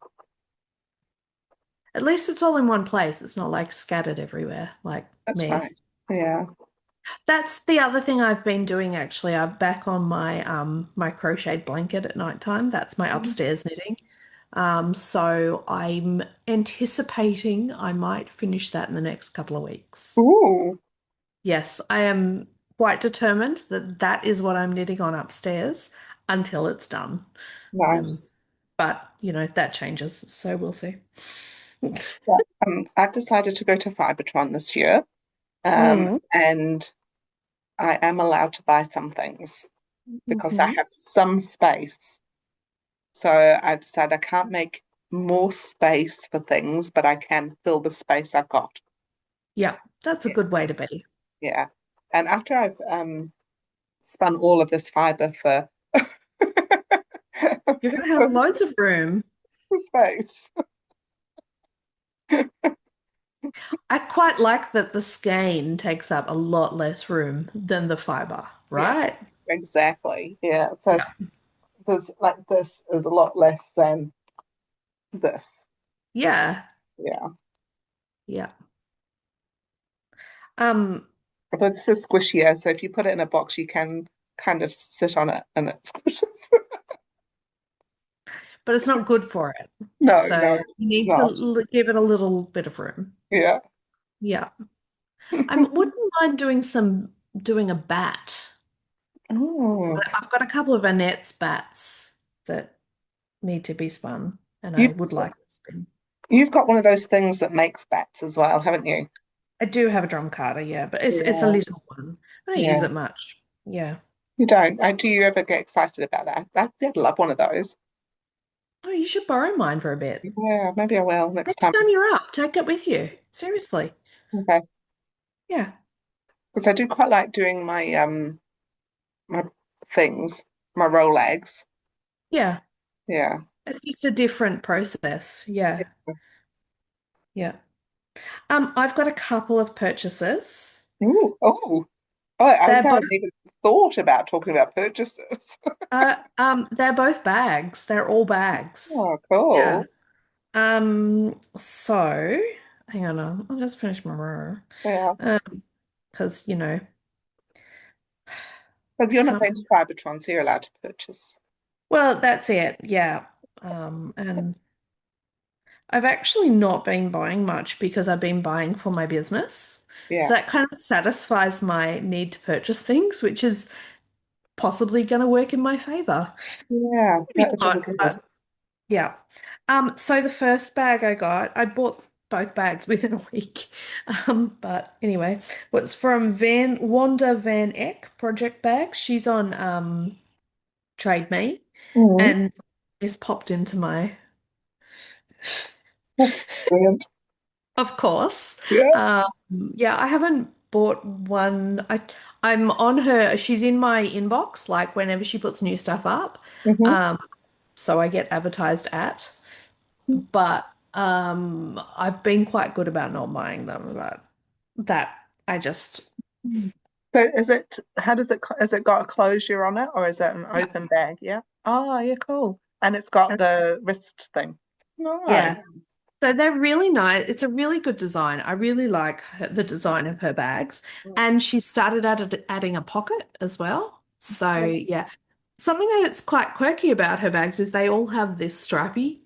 At least it's all in one place. It's not like scattered everywhere like that's me. right. Yeah. That's the other thing I've been doing actually. I'm back on my crocheted blanket at nighttime. That's my upstairs knitting. So I'm anticipating I might finish that in the next couple of weeks. Ooh, Yes, I am quite determined that that is what I'm knitting on upstairs until it's done. Um, nice. but that changes, so we'll see. Yeah. I've decided to go to Fibretron this year, Mm. and I am allowed to buy some things because I Hmm. have some space. So I decided I can't make more space for things, but I can fill the space I've got. Yeah, that's a Yeah. good way to be. Yeah. And after I've spun all of this fiber for You're going to have for loads of room. space. I quite like that the skein takes up a lot less room than the fiber, Yeah, right? exactly. Yeah. So Yeah. there's like this is a lot less than this. Yeah. Yeah. Yeah. Um, But this is squishier, so if you put it in a box, you can kind of sit on it and it squishes. but it's not good for it. No, So no, you it's need to not. give it a little bit of room. Yeah. Yeah. I wouldn't mind doing a bat. Oh, I've got a couple of Annette's bats that need to be spun, and I you've would like to spin. you've got one of those things that makes bats as well, haven't you? I do have a drum carder, yeah, but it's a Yeah, little one. I don't use yeah. it much. Yeah. You don't. Do you ever get excited about that? I'd love one of those. Oh, you should borrow mine for a bit. Yeah, maybe I will next Next time. time you're up, take it with you. Seriously. Okay. Yeah. Because I do quite like doing my things, my roll eggs. Yeah. Yeah. It's just a different process. Yeah. Yeah. I've got a couple of purchases. Ooh, oh, I They're both haven't even thought about talking about purchases. they're both bags. They're all bags. Oh, Yeah. cool. So hang on, I'll just finish my row. Yeah. Because But I you're not can't. going to Fibertron, so you're allowed to purchase. Well, that's it. Yeah. And I've actually not been buying much because I've been buying for my business. Yeah. So that kind of satisfies my need to purchase things, which is possibly going to work in my favor. Yeah, Maybe that is really not, good. but yeah. So the first bag I bought both bags within a week. But anyway, was from Wanda Van Eck Project Bags. She's on Trade Me Mm. and this popped into my Brilliant. of course. Yeah. Um, yeah, I haven't bought one. I'm on her, she's in my inbox, like whenever she puts new stuff up. Hmm. Um, so I get advertised at. But I've been quite good about not buying them, but that I just So how does has it got a closure on it or is it an yeah. open bag? Yeah. Oh, yeah, cool. And it's got the wrist thing. Nice. Yeah. So they're really nice. It's a really good design. I really like the design of her bags. And she started adding a pocket as well. So yeah. Something that's quite quirky about her bags is they all have this stripy.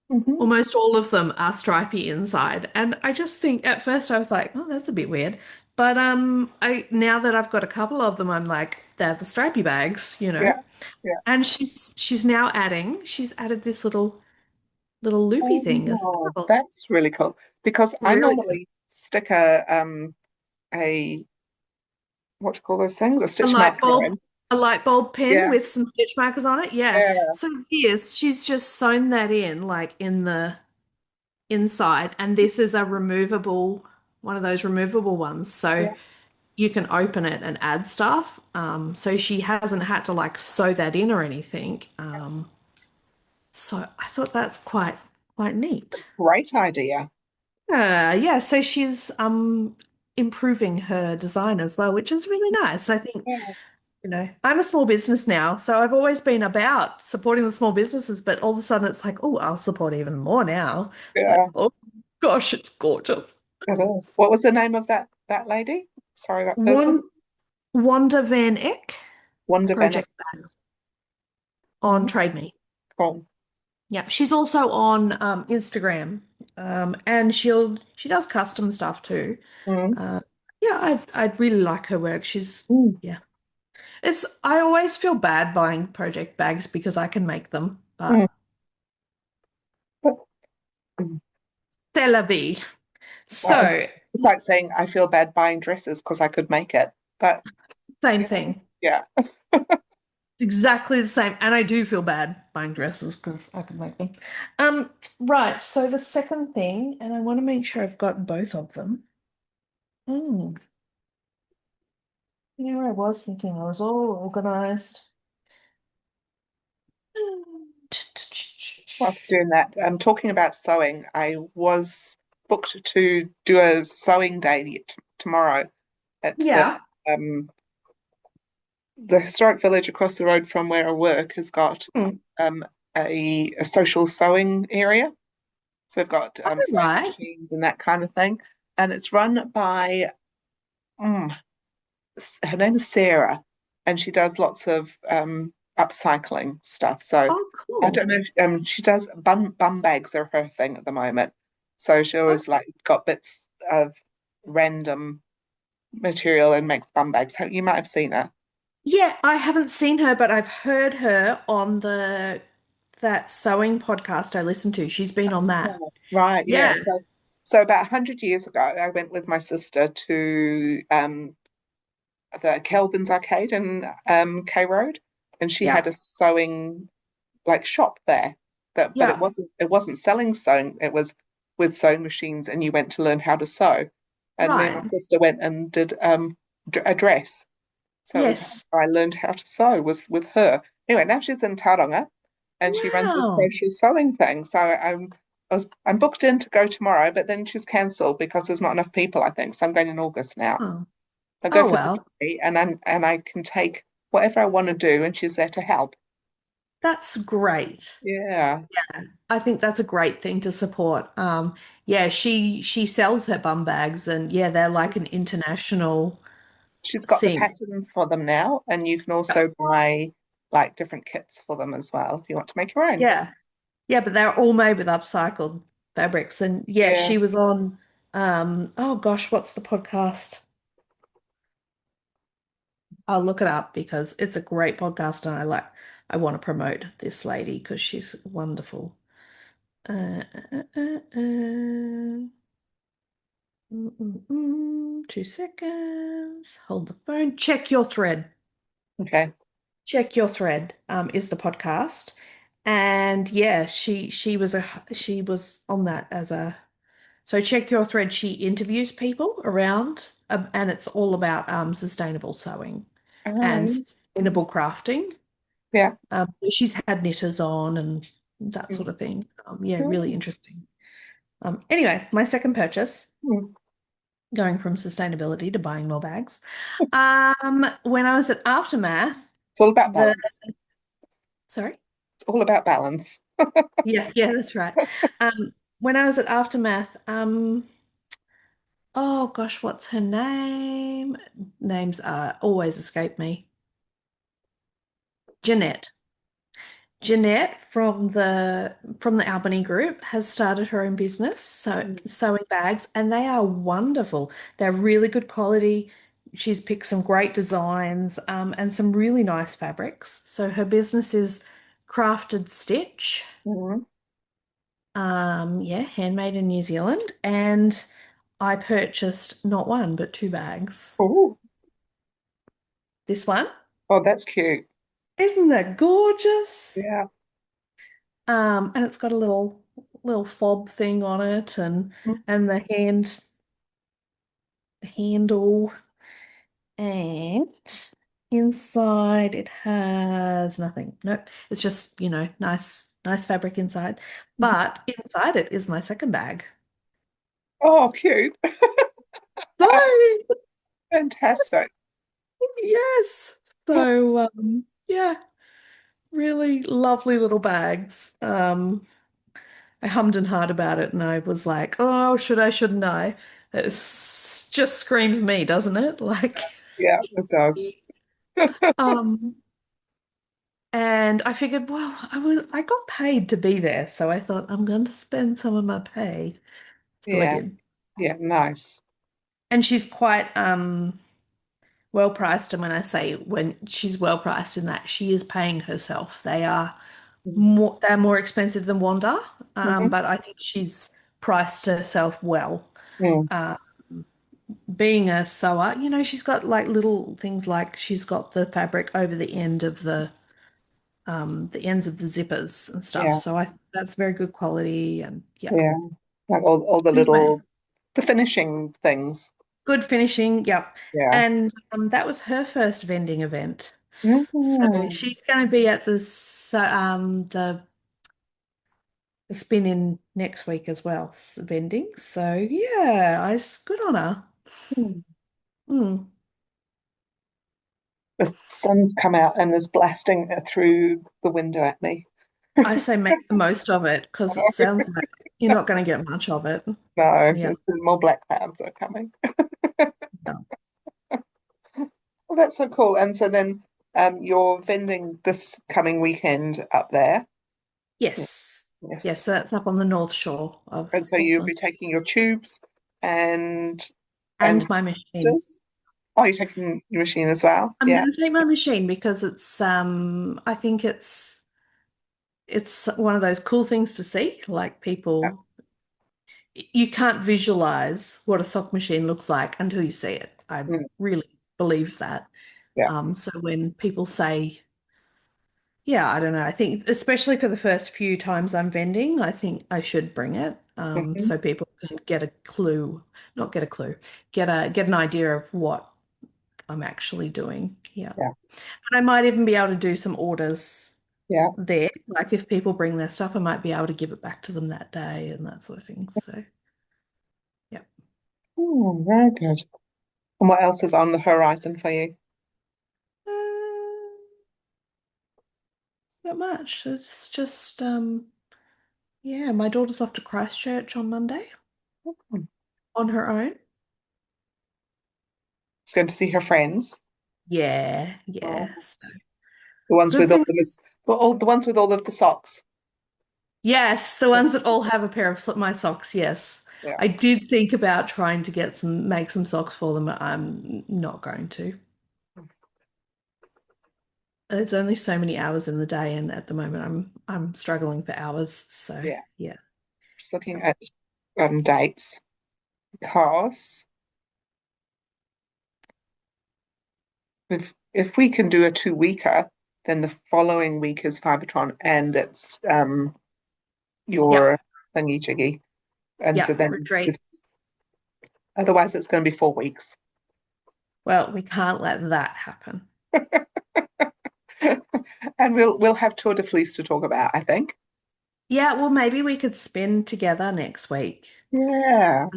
Mm-hmm. Almost all of them are stripy inside. And I just think at first I was like, oh, that's a bit weird. But I now that I've got a couple of them, I'm like, they're the stripy bags, you know. Yeah, yeah. And she's now she's added this little loopy thing as Oh, well. that's really cool. Because I Really good. normally stick a what do you call those things? A A stitch light marker bulb, in. a light bulb pen Yeah, with some stitch markers on it. Yeah. yeah, So this, she's just sewn that in like in the inside, and this is a removable, one of those removable ones. So yeah. you can open it and add stuff. So she hasn't had to like sew that in or anything. So I thought that's quite neat. Great idea. Yeah, so she's improving her design as well, which is really nice. I think, Yeah, I'm a small business now, so I've always been about supporting the small businesses, but all of a sudden it's like, oh, I'll support even more now. Like, yeah, oh gosh, it's gorgeous. it is. What was the name of that lady? Sorry, that person? One Wanda Van Eck Wonder Bennett. project bags on Mhm. Trade Me. Cool. Yeah, she's also on Instagram, and she does custom stuff too. Mm, Uh, yeah, I'd really like her work. mm, Yeah, I always feel bad buying project bags because I can make them, mm. but Mm. c'est la vie. Well, it's, So it's like saying I feel bad buying dresses because I could make it. But same yeah, thing. yeah. It's exactly the same, and I do feel bad buying dresses because I could make them. Um, right. So the second thing, and I want to make sure I've got both of them. Mm. I was thinking I was all organized. Whilst doing that, talking about sewing, I was booked to do a sewing day tomorrow at Yeah. um, the historic village across the road from where I work has got Hmm. um, a social sewing area. So they've got All sewing right. machines and that kind of thing. And it's run by, mm, her name is Sarah, and she does lots of upcycling stuff. So Oh, I don't cool. know if she does bum bags are her thing at the moment. So she always Okay. like got bits of random material and makes bum bags. You might have seen her. Yeah, I haven't seen her, but I've heard her on the that sewing podcast I listened to. She's been on that. Oh, right, yeah. Yeah. So about 100 years ago, I went with my sister to the Kelvin's Arcade in K Road, and she had Yeah. a sewing like shop there. But Yeah. it wasn't selling sewing. It was with sewing machines, and you went to learn how to sew. And me and my Right. sister went and did a dress. So it was Yes. how I learned how to sew was with her. Anyway, now she's in Tauranga, and she runs this Wow. social sewing thing. So I'm booked in to go tomorrow, but then she's cancelled because there's not enough people, I think. So I'm going in August now. Oh. I go Oh for the well. day, and I can take whatever I want to do, and she's there to help. That's great. Yeah, I think that's a great thing to support. Yeah, she sells her bum bags and yeah, they're like an it's, international she's got the thing. pattern for them now, and you can also buy like different kits for them as well if you want to make your own. Yeah. Yeah, but they're all made with upcycled fabrics. And yeah, Yeah, she was on oh gosh, what's the podcast? I'll look it up because it's a great podcast and I want to promote this lady because she's wonderful. Uh, uh, uh, uh, uh. 2 seconds. Hold the phone. Check your thread. okay. Check your thread is the podcast. And yeah, she was on that as a so check your thread. She interviews people around and it's all about sustainable sewing All and right. sustainable crafting. Yeah. She's had knitters on and that sort Mm. of thing. Yeah, really Mm. interesting. Anyway, my second purchase, Mm. going from sustainability to buying more bags. When I was at Aftermath, It's all about the balance. sorry. It's all about balance. Yeah, yeah, that's right. when I was at Aftermath, oh gosh, what's her name? Names always escape me. Jeanette. Jeanette from the Albany group has started her own business, so Mm. sewing bags, and they are wonderful. They're really good quality. She's picked some great designs, and some really nice fabrics. So her business is Crafted Stitch. Mhm. Yeah, handmade in New Zealand, and I purchased not one but two bags. Oh, This one, oh, that's cute. isn't that gorgeous? Yeah. And it's got a little fob thing on it Mm. and the handle, and inside it has nothing. Nope. It's just, nice fabric inside. But inside it is my second bag. Oh, cute. So, Fantastic. yes. So, yeah, really lovely little bags. I hummed and hawed about it and I was like, oh, should I, shouldn't I? Just screams me, doesn't it? Like, Yeah, it does. um, and I figured, well, I got paid to be there, so I thought I'm going to spend some of my pay. So I Yeah, did. yeah, nice. And she's quite well priced, and when I say when she's well priced in that she is paying herself. They're more expensive than Wanda, Mhm. but I think she's priced herself well. Mm. Uh, Being a sewer, she's got like little things like she's got the fabric over the ends of the zippers and stuff. Yeah, So I think that's very good quality and yeah. yeah. Like all the Anyway, little the finishing things. good finishing, yep. Yeah. And that was her first vending event. So Mm. she's going to be at the spin in next week as well, vending. So yeah, good on her. Mm. Mm. The sun's come out and is blasting through the window at me. I say make the most of it because it sounds like you're not going to get much of it. No, Yeah. there's more black clouds are coming. No. Well, that's so cool. And so then you're vending this coming weekend up there. Yeah. Yes. Yes, Yes. so that's up on the North Shore of And so you'll Auckland. be taking your tubes and and And my machine. routers. Oh, you're taking your machine as well? I'm Yeah. going to take my machine because I think it's one of those cool things to see. Like Yeah. you can't visualize what a sock machine looks like until you see it. I Mm. really believe that. Yeah. So when people say, yeah, I don't know, I think especially for the first few times I'm vending, I think I should bring it, Mhm. so people can get a clue, not get a clue, get an idea of what I'm actually doing. Yeah. Yeah. And I might even be able to do some orders Yeah. there. Like if people bring their stuff, I might be able to give it back to them that day and that sort of thing. So, yeah. Oh, very good. And what else is on the horizon for you? Uh, Not much. It's just yeah, my daughter's off to Christchurch on Monday Hmm. on her own. She's going to see her friends. Yeah, Oh, yeah. So nice. The ones good with all thing. of this, well, all the ones with all of the socks. Yes, the ones that all have a pair of my socks, yes. Yeah. I did think about trying to make some socks for them, but I'm not going to. There's only so many hours in the day, and at the moment I'm struggling for hours. So Yeah. yeah, Just looking yeah. at dates because if we can do a 2-weeker, then the following week is Fibertron and it's Yep, your thingy jiggy. And so yep, then retreat. otherwise it's going to be 4 weeks. Well, we can't let that happen. And we'll have Tour De Fleece to talk about, I think. Yeah, well, maybe we could spin together next week. Yeah.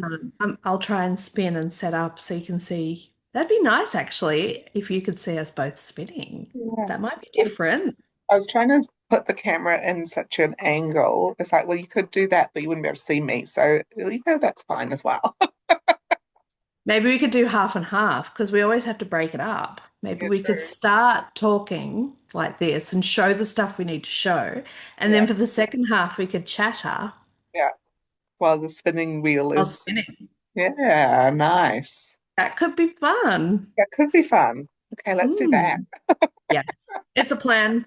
I'll try and spin and set up so you can see. That'd be nice, actually, if you could see us both spinning. Yeah. That might be I was different. I was trying to put the camera in such an angle. It's like, well, you could do that, but you wouldn't be able to see me. So, that's fine as well. Maybe we could do half and half because we always have to break it up. Maybe Yeah, we could true. start talking like this and show the stuff we need to show. And Yeah, then for the second half, we could chatter yeah. Well, the spinning wheel while is, spinning. yeah, nice. That could be fun. That could be fun. Okay, let's do that. Mm. Yes, it's a plan.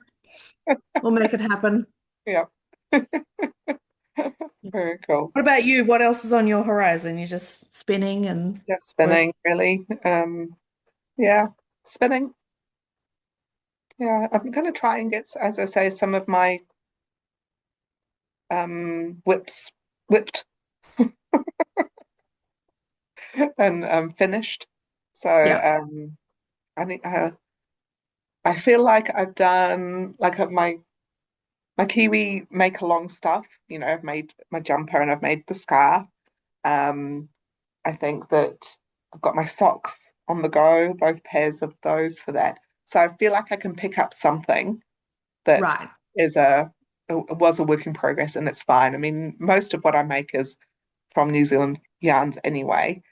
We'll make it happen. Yeah, very cool. What about you? What else is on your horizon? You're just spinning and Just work. spinning, really. Yeah, spinning. Yeah, I'm going to try and get, as I say, some of my whips whipped and finished. So Yeah, I think I feel like I've done like my Kiwi make along stuff. I've made my jumper and I've made the scarf. Um, I think that I've got my socks on the go, both pairs of those for that. So I feel like I can pick up something that right. is was a work in progress and it's fine. I mean, most of what I make is from New Zealand yarns anyway,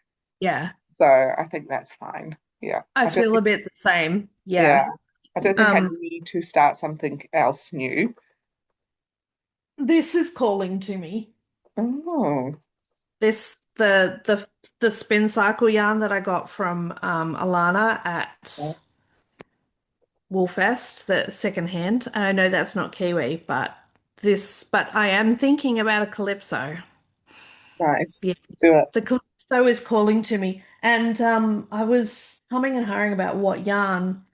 Yeah, so I think that's fine. Yeah, I I don't feel a think, bit the same. yeah, Yeah. I don't think I Um, need to start something else new. this is calling to me. Oh, This the spin cycle yarn that I got from Alana yeah. at Woolfest, the second hand. And I know that's not Kiwi, but I am thinking about a Calypso. Yeah. Nice. Do it. The Calypso is calling to me. And I was humming and hawing about what yarn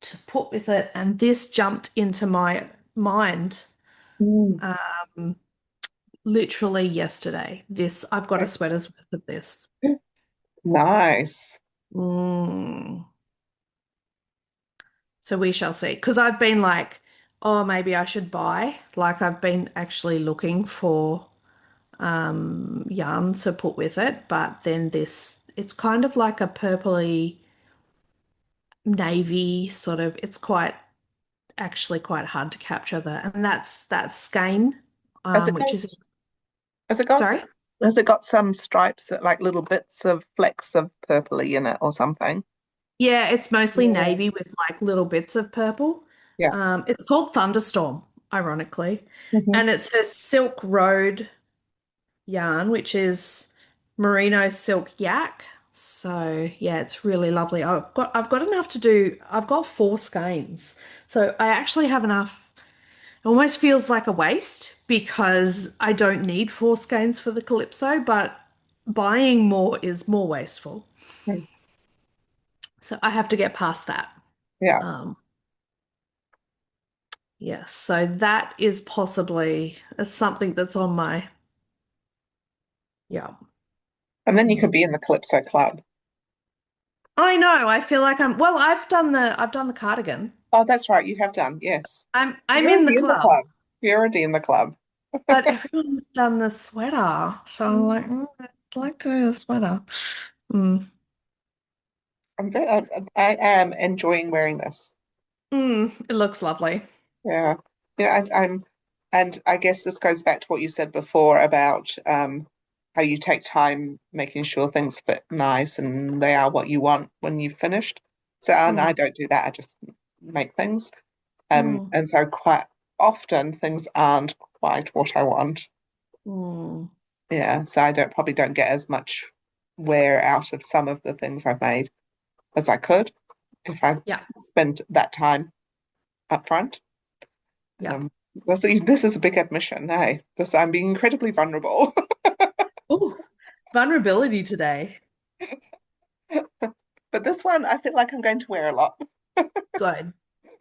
to put with it, and this jumped into my mind Mm, um literally yesterday. This I've got a sweater's worth of this. nice. Mm. So we shall see. Because I've been like, oh, maybe I should buy. Like I've been actually looking for yarn to put with it, but then it's kind of like a purpley navy sort of. It's quite actually quite hard to capture that, and that's skein, Has it which got, is has it got, sorry. has it got some stripes that like little bits of flecks of purpley in it or something? Yeah, it's mostly Yeah. navy with like little bits of purple. Yeah. It's called Thunderstorm, ironically, Hmm. and it's her Silk Road yarn, which is merino silk yak. So yeah, it's really lovely. I've got enough to do. I've got four skeins, so I actually have enough. It almost feels like a waste because I don't need four skeins for the Calypso, but buying more is more wasteful. So I have to get past that. Yeah. Um, yes, so that is possibly something that's on my, yeah. And then you could Mm. be in the Calypso Club. I know. I feel like well, I've done the cardigan. Oh, that's right. You have done. Yes. I'm You're in the already in the club, club. You're already in the club. but everyone's done the sweater. So I'm like, I'd like to do the sweater. Mm. I am enjoying wearing this. It looks lovely. Yeah. Yeah, and I guess this goes back to what you said before about how you take time making sure things fit nice and they are what you want when you've finished. So, and I Mm, don't do that. I just make things. mm, And so quite often things aren't quite what I want. mm. Yeah. So I probably don't get as much wear out of some of the things I've made as I could if I Yeah, spent that time up front. yeah. Um, this is a big admission, hey. I'm being incredibly vulnerable. Oh, vulnerability today. But this one, I feel like I'm going to wear a lot. Good,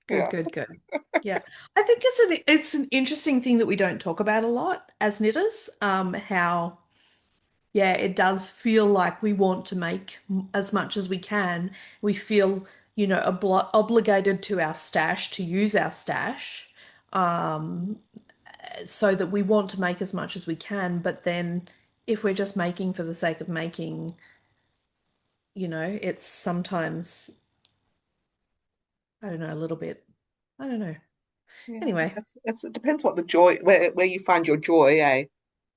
good, Yeah. good, good. Yeah, I think it's an interesting thing that we don't talk about a lot as knitters. How yeah, it does feel like we want to make as much as we can. We feel, obligated to our stash to use our stash, um, so that we want to make as much as we can. But then, if we're just making for the sake of making, it's sometimes, I don't know, a little bit, I don't know. Yeah, Anyway, it depends what the joy where you find your joy, eh?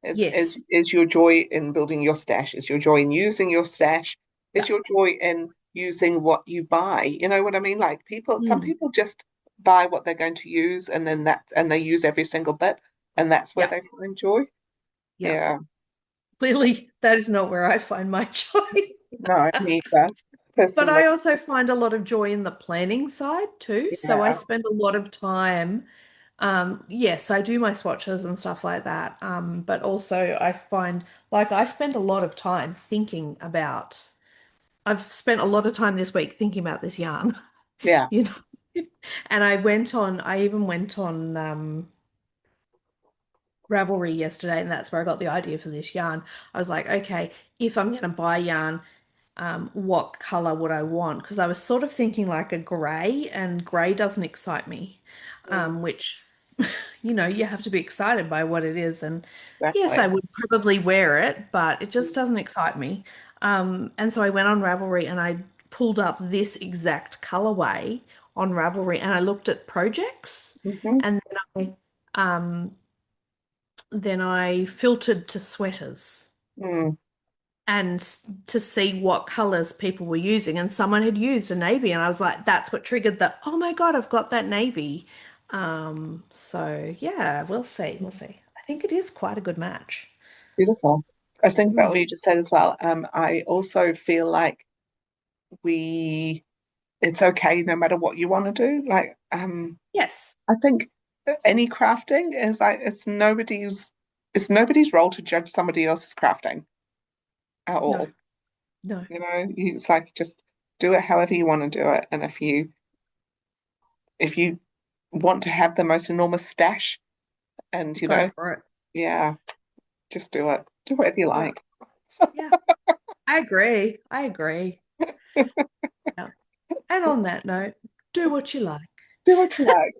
yes. Is your joy in building your stash? Is your joy in using your stash? Yeah. Is your joy in using what you buy? You know what I mean? Like some Mm, people just buy what they're going to use and they use every single bit and that's where yeah. they find joy. Yeah. Yeah. Clearly, that is not where I find my joy. No, me either, But personally. I also find a lot of joy in the planning side too. So I Yeah, spend a lot of time. Yes, I do my swatches and stuff like that. But also I find like I spend a lot of time thinking about. I've spent a lot of time this week thinking about this yarn, yeah. you know. And I even went on Ravelry yesterday, and that's where I got the idea for this yarn. I was like, okay, if I'm going to buy yarn, what color would I want? Because I was sort of thinking like a gray, and gray doesn't excite me, Mm, which, you have to be excited by what it is. And yes, I exactly. would probably wear it, but it just doesn't excite me. And so I went on Ravelry and I pulled up this exact colorway on Ravelry and I looked at projects Hmm. and then I filtered to sweaters Mm, and to see what colors people were using. And someone had used a navy, and I was like, that's what triggered the, oh my God, I've got that navy. So yeah, we'll see. We'll see. I think it is quite a good match. beautiful. I was thinking about Mm. what you just said as well. I also feel like we it's okay no matter what you want to do. Like, Yes. I think any crafting is like it's nobody's role to judge somebody else's crafting at No, all. no, It's like just do it however you want to do it. And if you want to have the most enormous stash and go for it. yeah, just do it. Do whatever you Yeah. like. Yeah. I agree. I agree. Yeah. And on that note, do what you like. Do what you like.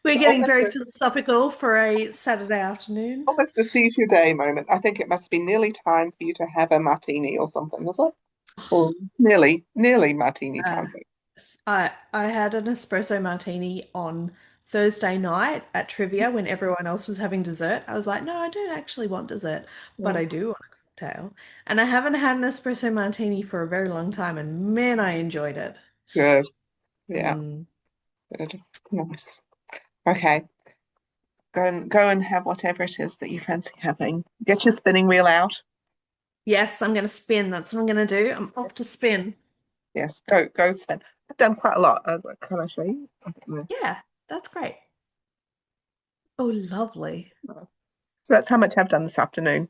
We're getting Almost very a philosophical for a Saturday afternoon. almost a seize your day moment. I think it must be nearly time for you to have a martini or something, is it? Or nearly martini Uh, time. I had an espresso martini on Thursday night at trivia when everyone else was having dessert. I was like, no, I don't actually want dessert, but Mm, I do want a cocktail. And I haven't had an espresso martini for a very long time, and man, I enjoyed it. good. Yeah, Mm. good. Nice. Okay. Go and have whatever it is that you fancy having. Get your spinning wheel out. Yes, I'm going to spin. That's what I'm going to do. I'm off to Yes. spin. Yes. Go spin. I've done quite a lot. Can I show you? I don't know. Yeah, that's great. Oh, lovely. So that's how much I've done this afternoon.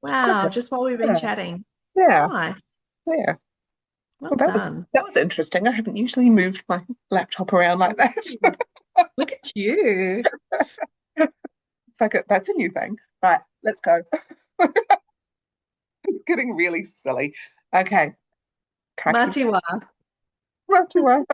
Quite Wow, good. just while we've been Yeah. chatting. Yeah. Nice. Yeah. Well Well, done. that was interesting. I haven't usually moved my laptop around like that. Look at you. It's like that's a new thing. Right, let's go. It's getting really silly. Okay, Kaki, Matiwa. right away.